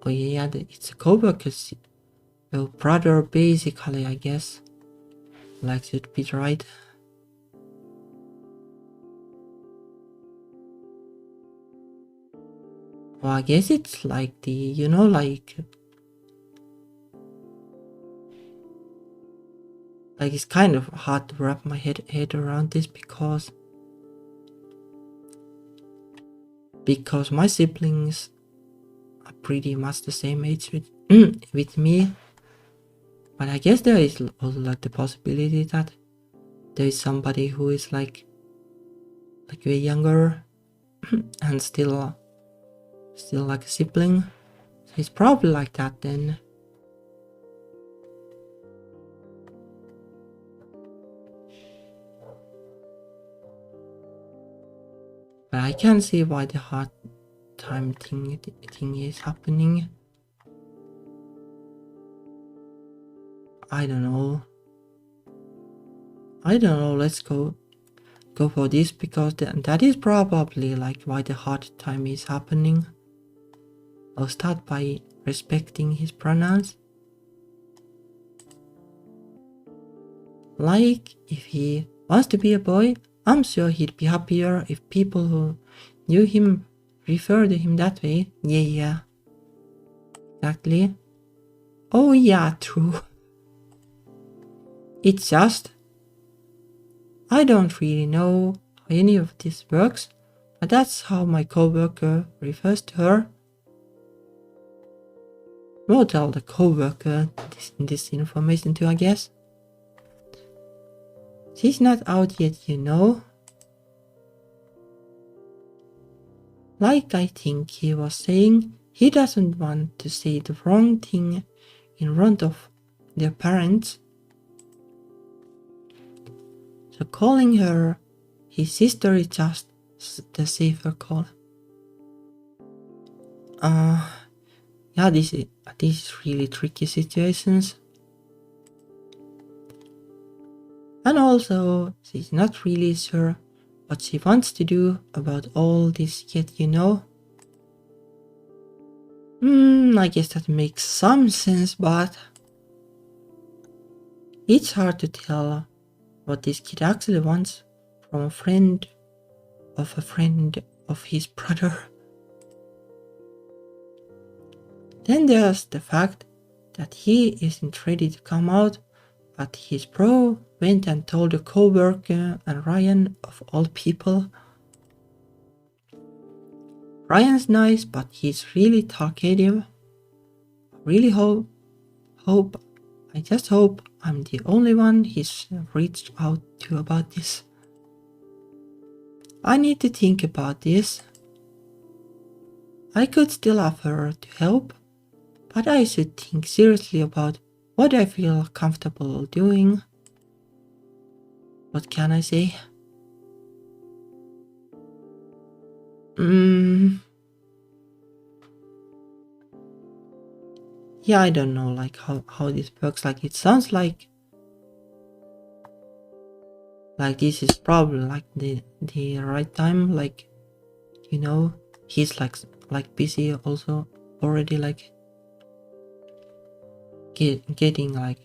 Oh yeah, it's a coworker's brother, basically, I guess. Like, should be right. Well, I guess it's like the, you know, like it's kind of hard to wrap my head around this because my siblings are pretty much the same age with with me. But I guess there is also like the possibility that there is somebody who is like way younger and still like a sibling. So it's probably like that then. But I can see why the hard time thing is happening. I don't know. Let's go for this because that is probably like why the hard time is happening. I'll start by respecting his pronouns. Like, if he wants to be a boy, I'm sure he'd be happier if people who knew him refer to him that way. Yeah. Exactly. Oh yeah, true. It's just, I don't really know how any of this works, but that's how my coworker refers to her. We'll tell the coworker this information too, I guess. She's not out yet, you know. Like I think he was saying, he doesn't want to say the wrong thing in front of their parents. So calling her his sister is just the safer call. Yeah, this is really tricky situations. And also, she's not really sure what she wants to do about all this yet, you know? I guess that makes some sense, but it's hard to tell what this kid actually wants from a friend of his brother. Then there's the fact that he isn't ready to come out, but his bro went and told a co-worker, and Ryan of all people. Ryan's nice, but he's really talkative. I just hope I'm the only one he's reached out to about this. I need to think about this. I could still offer to help, but I should think seriously about what I feel comfortable doing. What can I say? Yeah, I don't know like how this works. Like it sounds like this is probably like the right time, like, you know, he's like busy also already, like getting like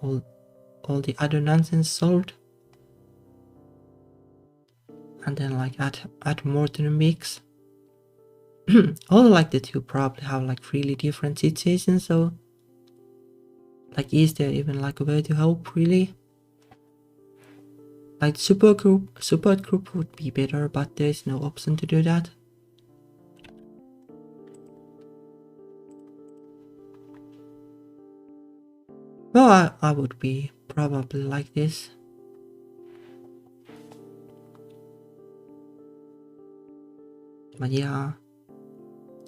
all the other nonsense solved, and then like add more to the mix. Although like the two probably have like really different situations, so like is there even like a way to help really? Like support group would be better, but there is no option to do that. Well, I would be probably like this. But yeah,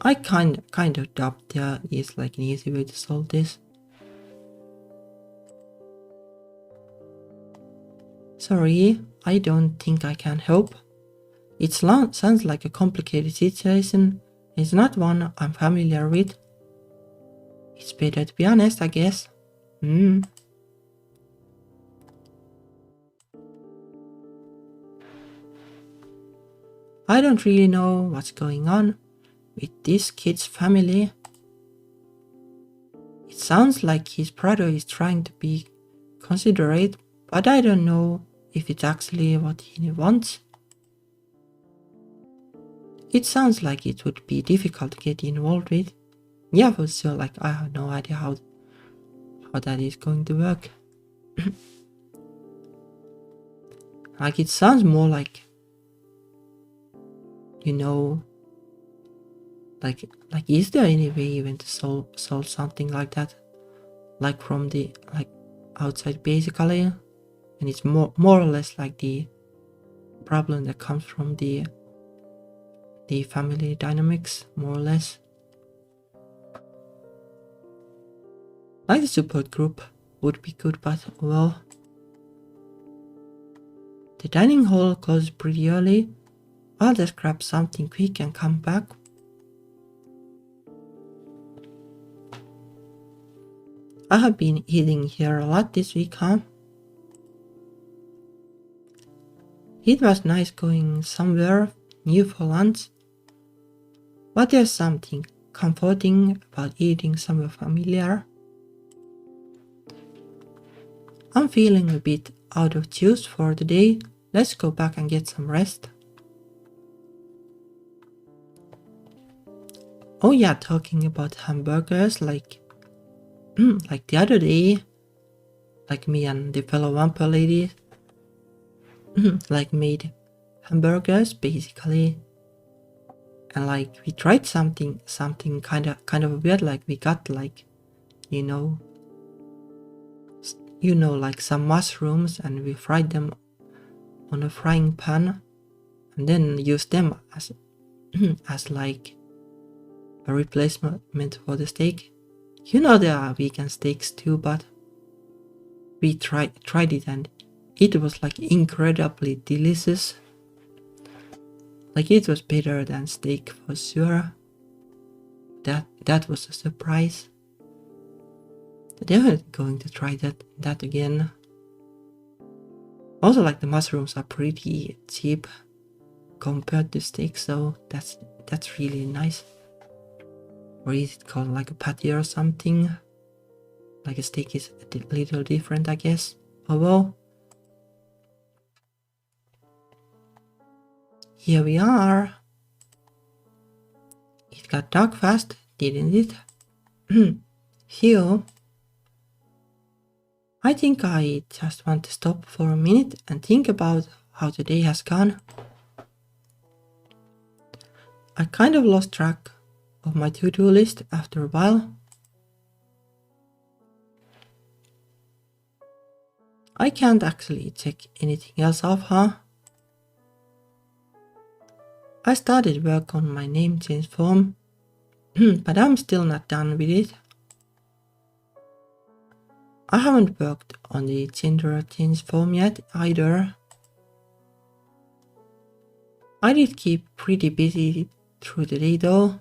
I kind of doubt there is like an easy way to solve this. Sorry, I don't think I can help. It sounds like a complicated situation. It's not one I'm familiar with. It's better to be honest, I guess. I don't really know what's going on with this kid's family. It sounds like his brother is trying to be considerate, but I don't know if it's actually what he wants. It sounds like it would be difficult to get involved with. Yeah, for sure, like I have no idea how that is going to work. Like it sounds more like, you know, like is there any way even to solve something like that, like from the like outside basically, and it's more or less like the problem that comes from the family dynamics, more or less. Like the support group would be good, but well, the dining hall closes pretty early. I'll just grab something quick and come back. I have been eating here a lot this week, huh? It was nice going somewhere new for lunch, but there's something comforting about eating somewhere familiar. I'm feeling a bit out of juice for the day. Let's go back and get some rest. Oh yeah, talking about hamburgers, like the other day, like me and the fellow vampire lady like made hamburgers basically, and like we tried something kind of weird. Like we got like, you know like some mushrooms, and we fried them on a frying pan, and then used them as as like a replacement for the steak. You know there are vegan steaks too, but we tried it and it was like incredibly delicious. Like it was better than steak for sure. That was a surprise. Definitely going to try that again. Also, like the mushrooms are pretty cheap, compared to steak, so that's really nice. Or is it called like a patty or something? Like a steak is a little different, I guess. Oh well. Here we are. It got dark fast, didn't it? Phew. I think I just want to stop for a minute and think about how the day has gone. I kind of lost track of my to-do list after a while. I can't actually check anything else off, huh? I started work on my name change form, but I'm still not done with it. I haven't worked on the gender change form yet either. I did keep pretty busy through the day though.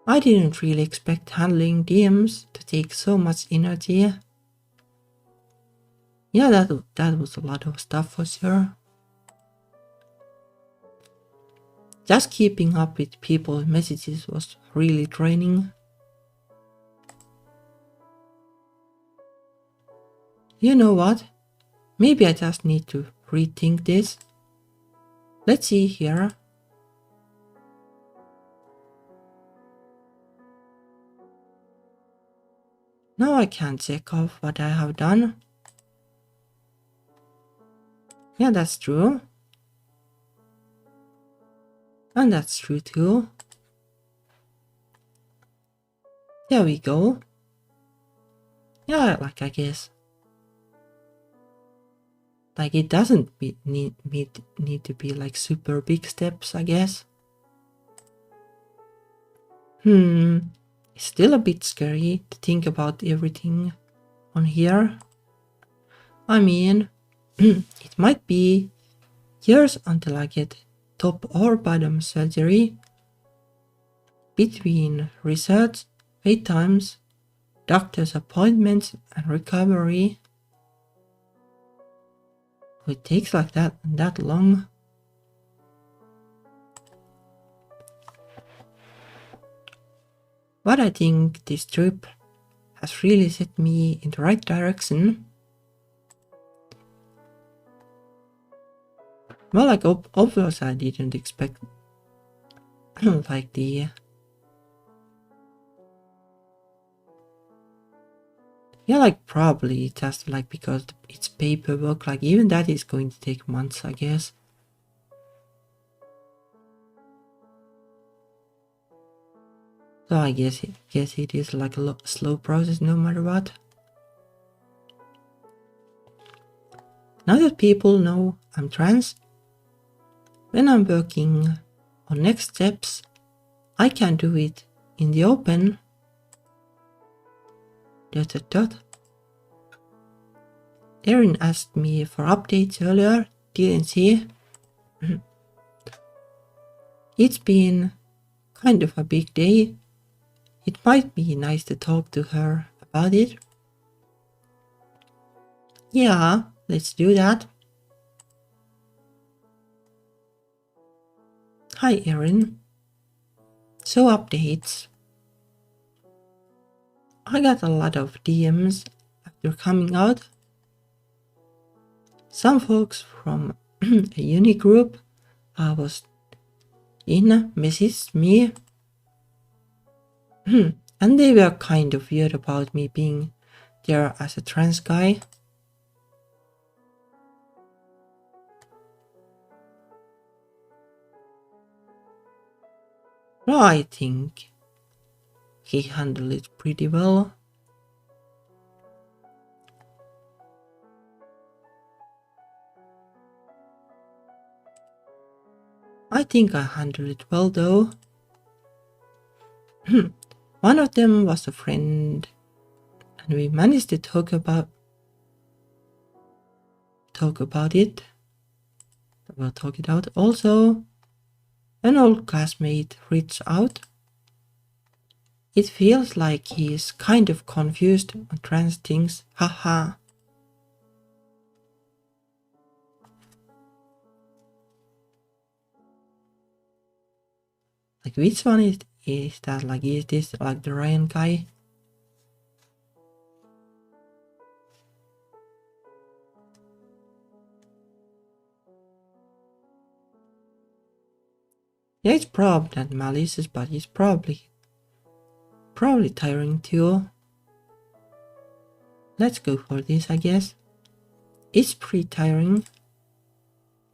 I didn't really expect handling DMs to take so much energy. Yeah, that was a lot of stuff for sure. Just keeping up with people's messages was really draining. You know what? Maybe I just need to rethink this. Let's see here. Now I can check off what I have done. Yeah, that's true. And that's true too. There we go. Yeah, like I guess. Like it doesn't need to be like super big steps, I guess. It's still a bit scary to think about everything on here. I mean, it might be years until I get top or bottom surgery. Between research, wait times, doctor's appointments and recovery. It takes like that long. But I think this trip has really set me in the right direction. Well, like obviously I didn't expect like the yeah, like probably just like because it's paperwork, like even that is going to take months, I guess. So I guess it is like a slow process no matter what. Now that people know I'm trans, when I'm working on next steps, I can do it in the open. Erin asked me for updates earlier, didn't she? It's been kind of a big day. It might be nice to talk to her about it. Yeah, let's do that. Hi Erin. So updates. I got a lot of DMs after coming out. Some folks from a uni group I was in messaged me. And they were kind of weird about me being there as a trans guy. But I think he handled it pretty well. I think I handled it well though. One of them was a friend and we managed to talk about it. We'll talk it out. Also, an old classmate reached out. It feels like he is kind of confused on trans things, haha. Like which one is that? Like is this like the Ryan guy? Yeah, it's probably not malicious, but it's probably tiring too. Let's go for this, I guess. It's pretty tiring.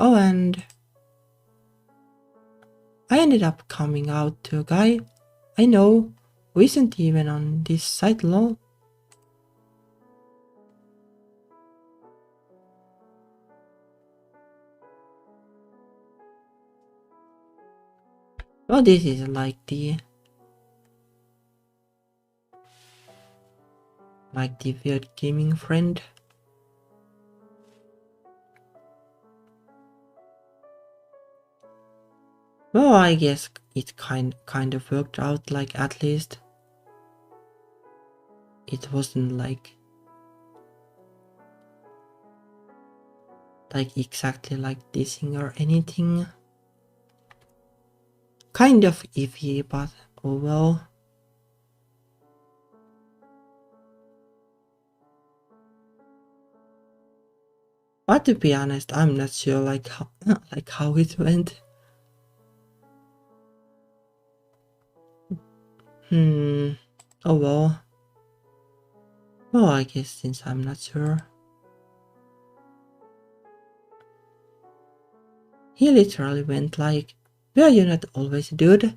Oh, and I ended up coming out to a guy I know who isn't even on this site lol. Oh, this is like the weird gaming friend. Well, I guess it kind of worked out. Like at least it wasn't like exactly like dissing or anything. Kind of iffy, but oh well. But to be honest, I'm not sure like how it went. Oh well. Well, I guess since I'm not sure. He literally went like, were you not always a dude?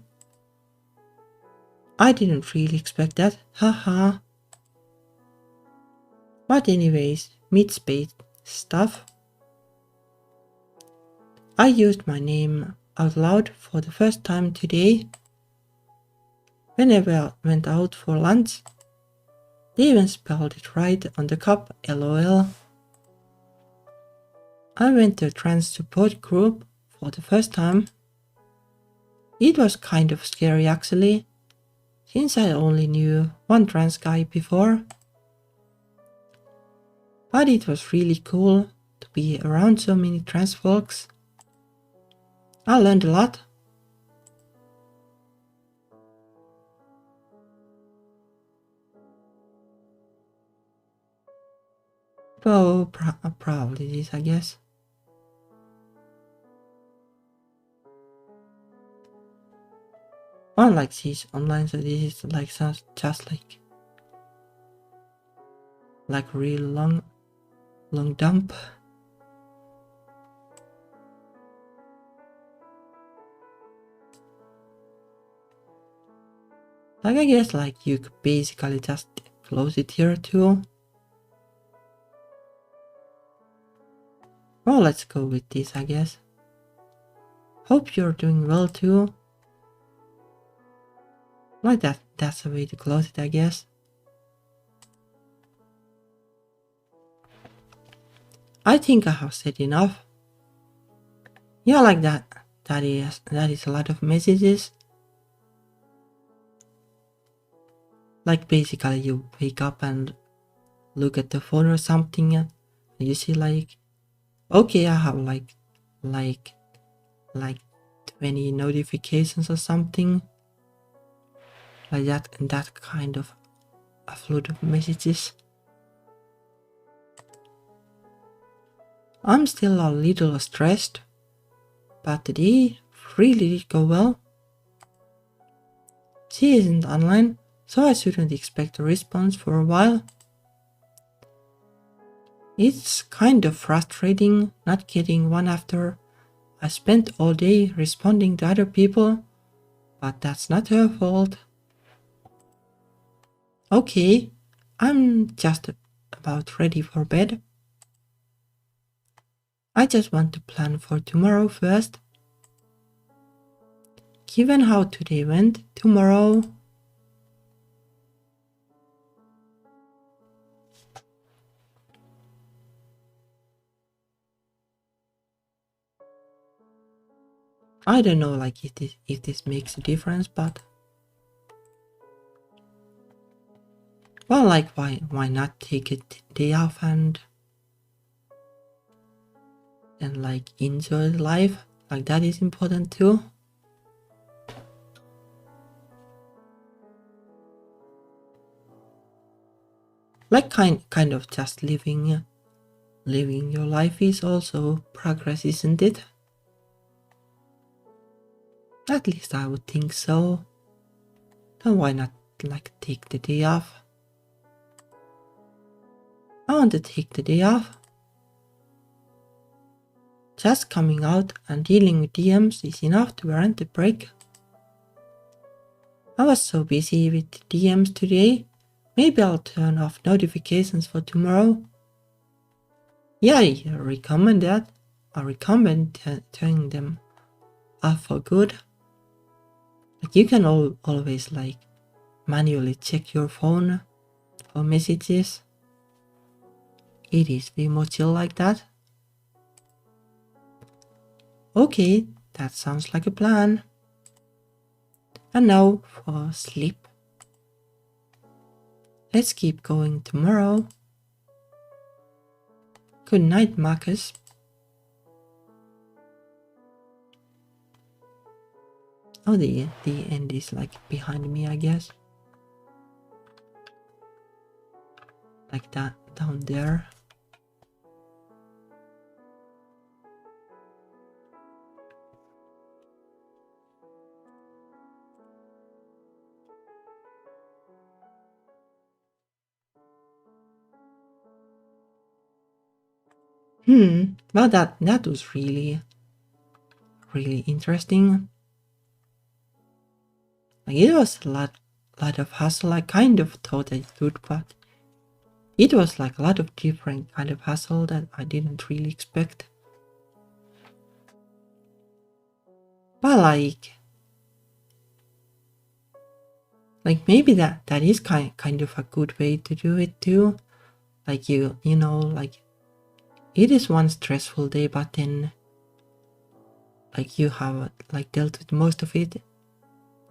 I didn't really expect that, haha. But anyways, mid-space stuff. I used my name out loud for the first time today. Whenever I went out for lunch, they even spelled it right on the cup, lol. I went to a trans support group for the first time. It was kind of scary actually, since I only knew one trans guy before. But it was really cool to be around so many trans folks. I learned a lot. Well, probably this, I guess. Unlike these online, so this is like just like real long dump. Like I guess like you could basically just close it here too. Well, let's go with this, I guess. Hope you're doing well too. Like that's a way to close it, I guess. I think I have said enough. Yeah, like that. That is a lot of messages. Like basically you wake up and look at the phone or something and you see like, okay, I have like 20 notifications or something. Like that, and that kind of a flood of messages. I'm still a little stressed, but today really did go well. She isn't online, so I shouldn't expect a response for a while. It's kind of frustrating not getting one after I spent all day responding to other people, but that's not her fault. Okay, I'm just about ready for bed. I just want to plan for tomorrow first. Given how today went, tomorrow... I don't know like if this makes a difference, but... Well, like why not take a day off and like enjoy life? Like that is important too. Like kind of just living your life is also progress, isn't it? At least I would think so. Then why not like take the day off? I want to take the day off. Just coming out and dealing with DMs is enough to warrant a break. I was so busy with DMs today. Maybe I'll turn off notifications for tomorrow. Yeah, I recommend that. I recommend turning them off for good. Like you can always like manually check your phone for messages. It is way more chill like that. Okay, that sounds like a plan. And now for sleep. Let's keep going tomorrow. Good night, Marcus. Oh, the end is like behind me, I guess. Like that down there. Well, that was really interesting. Like it was a lot of hustle. I kind of thought I could, but it was like a lot of different kind of hustle that I didn't really expect. But like maybe that is kind of a good way to do it too. Like you know, like it is one stressful day, but then like you have like dealt with most of it.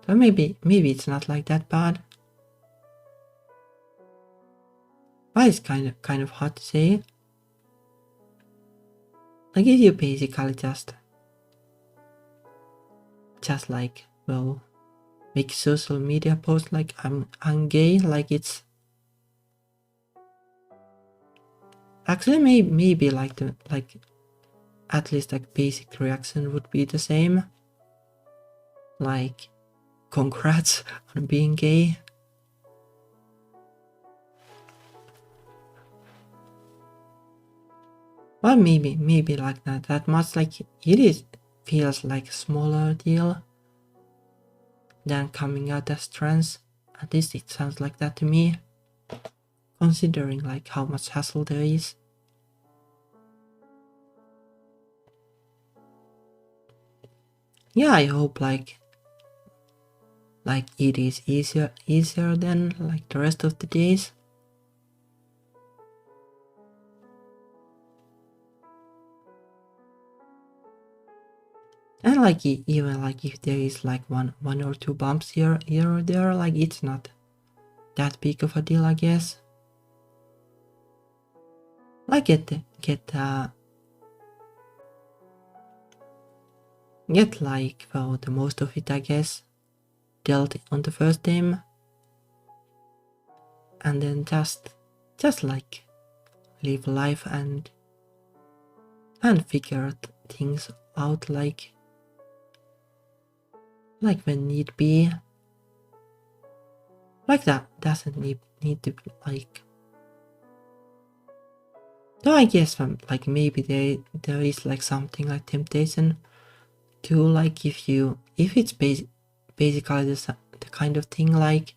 So maybe it's not like that bad. But it's kind of hard to say. Like if you basically just like, well, make social media posts like I'm gay, like it's actually maybe like the at least like basic reaction would be the same. Like congrats on being gay. Well, maybe like not that much. Like it feels like a smaller deal than coming out as trans. At least it sounds like that to me, considering like how much hassle there is. Yeah, I hope like it is easier than like the rest of the days. And like even like if there is like one or two bumps here or there, like it's not that big of a deal, I guess. Like get like, well, the most of it, I guess, dealt on the first game, and then just like live life and figure things out like when need be. Like that doesn't need to be like. Though I guess like maybe there is like something like temptation to like if it's basically the kind of thing like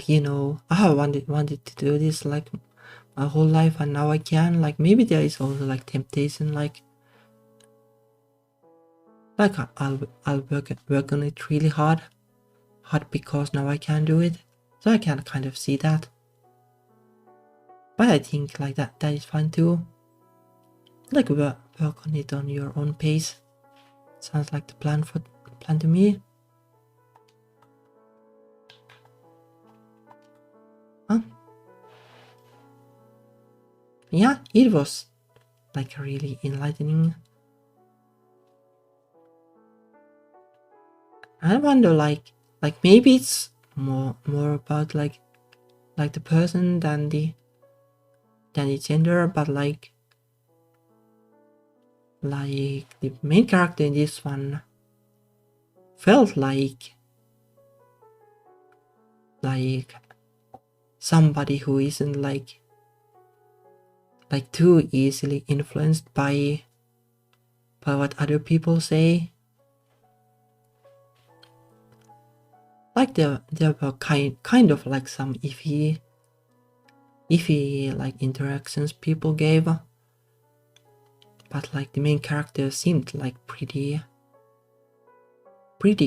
you know, I wanted to do this like my whole life and now I can, like maybe there is also like temptation like I'll work on it really hard because now I can do it, so I can kind of see that. But I think like that is fine too. Like work on it on your own pace. Sounds like the plan to me. Huh? Yeah, it was like really enlightening. I wonder like maybe it's more about like like the person than the gender, but like the main character in this one felt like somebody who isn't like too easily influenced by what other people say. Like there were kind of like some iffy like interactions people gave, but like the main character seemed like pretty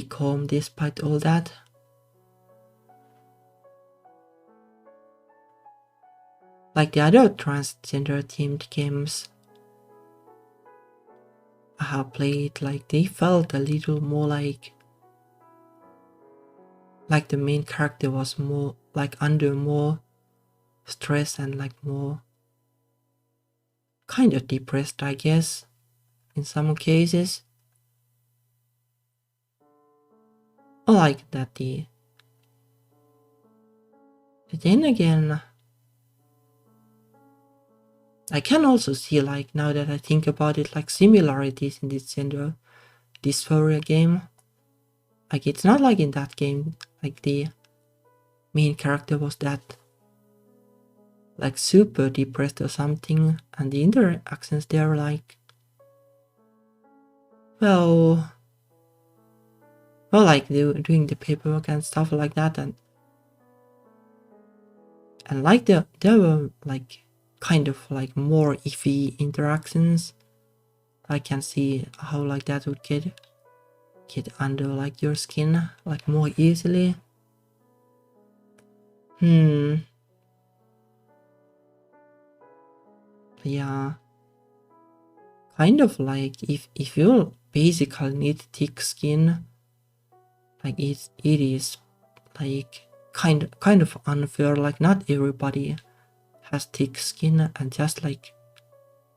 calm despite all that. Like the other transgender themed games I have played, like they felt a little more like the main character was more like under more stress and like more kind of depressed, I guess, in some cases. I like that but then again, I can also see, like, now that I think about it, like similarities in this gender dysphoria game. Like it's not like in that game like the main character was that like super depressed or something, and the interactions there like well like doing the paperwork and stuff like that, and like there were like kind of like more iffy interactions. I can see how like that would get under like your skin like more easily. Yeah, kind of like if you basically need thick skin, like it is like kind of unfair. Like not everybody has thick skin, and just like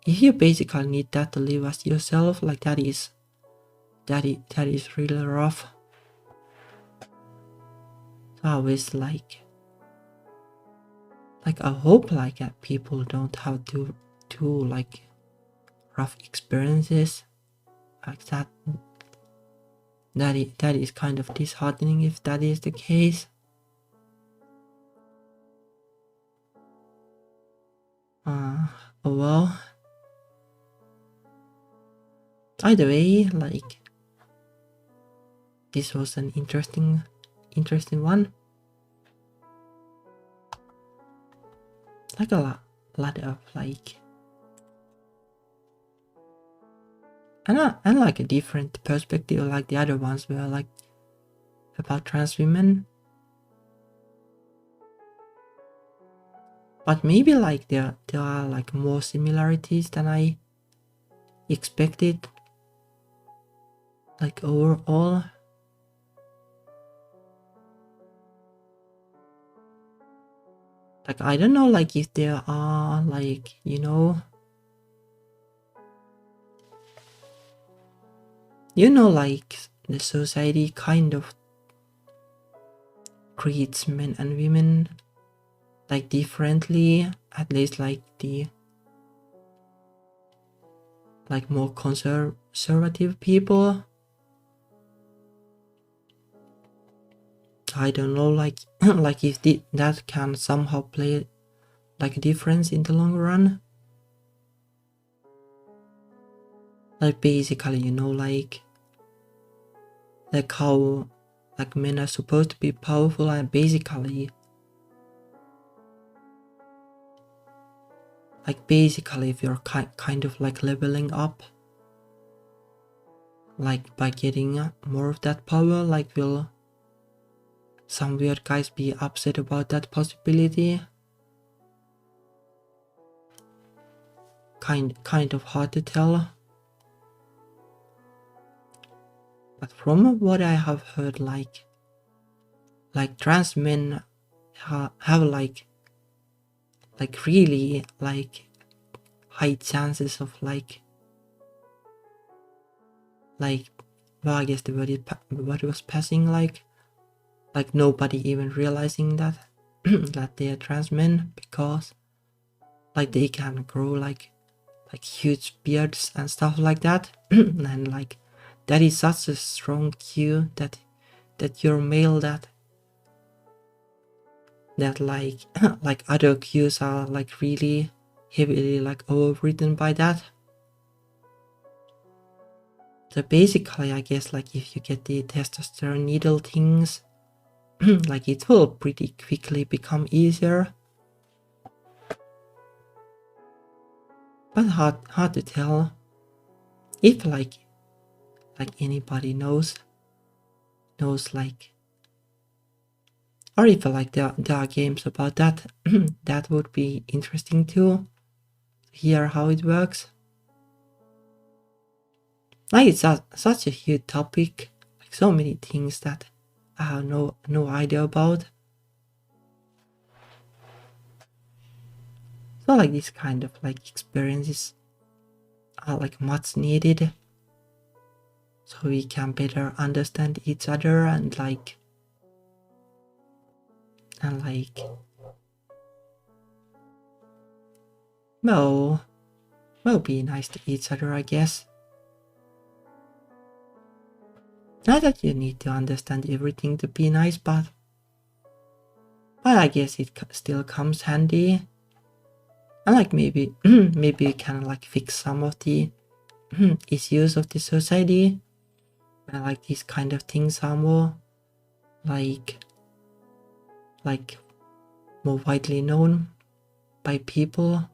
if you basically need that to live as yourself, like that is really rough. So I always like I hope like people don't have to like rough experiences like that. That is kind of disheartening if that is the case. Oh well. Either way, like this was an interesting one. Like a lot of like and like a different perspective, like the other ones were like about trans women. But maybe like there are like more similarities than I expected. Like overall. Like I don't know like if there are like, you know like the society kind of treats men and women like differently, at least like the like more conservative people. I don't know like like if that can somehow play like a difference in the long run. Like basically, like how like men are supposed to be powerful, and basically if you're kind of like leveling up like by getting more of that power, like will some weird guys be upset about that possibility? Kind of hard to tell. But from what I have heard, like trans men have like really like high chances of like well, I guess the word was passing like nobody even realizing that that they are trans men, because like they can grow like huge beards and stuff like that. And like that is such a strong cue that you're male, that like like other cues are like really heavily like overridden by that. So basically, I guess like if you get the testosterone needle things, like it will pretty quickly become easier. But hard to tell if like anybody knows like, or if like there are games about that. That would be interesting to hear how it works. Like it's such a huge topic, like so many things that I have no idea about. So like this kind of like experiences are like much needed, so we can better understand each other and like well be nice to each other, I guess. Not that you need to understand everything to be nice, but I guess it still comes handy. And like maybe maybe you can like fix some of the issues of the society, and like these kind of things are more like more widely known by people.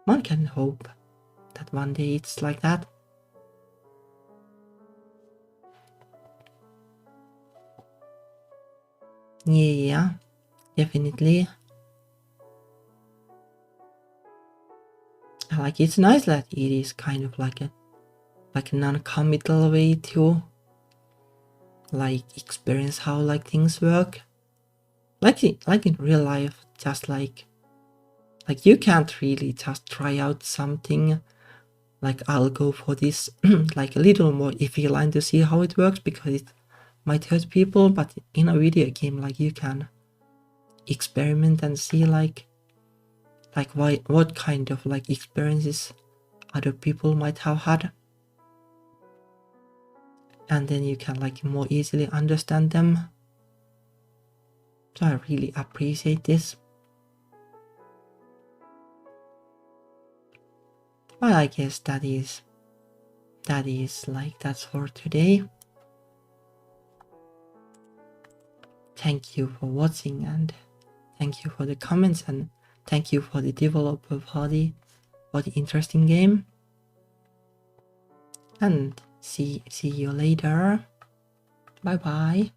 One can hope that one day it's like that. Yeah, definitely. Like it's nice that it is kind of like a non-committal way to like experience how like things work. Like in real life, just like you can't really just try out something like I'll go for this like a little more iffy line to see how it works because it might hurt people, but in a video game like you can experiment and see like what kind of like experiences other people might have had, and then you can like more easily understand them. So I really appreciate this. But I guess that is like that's for today. Thank you for watching, and thank you for the comments, and thank you for the developer for the interesting game. And see you later. Bye bye.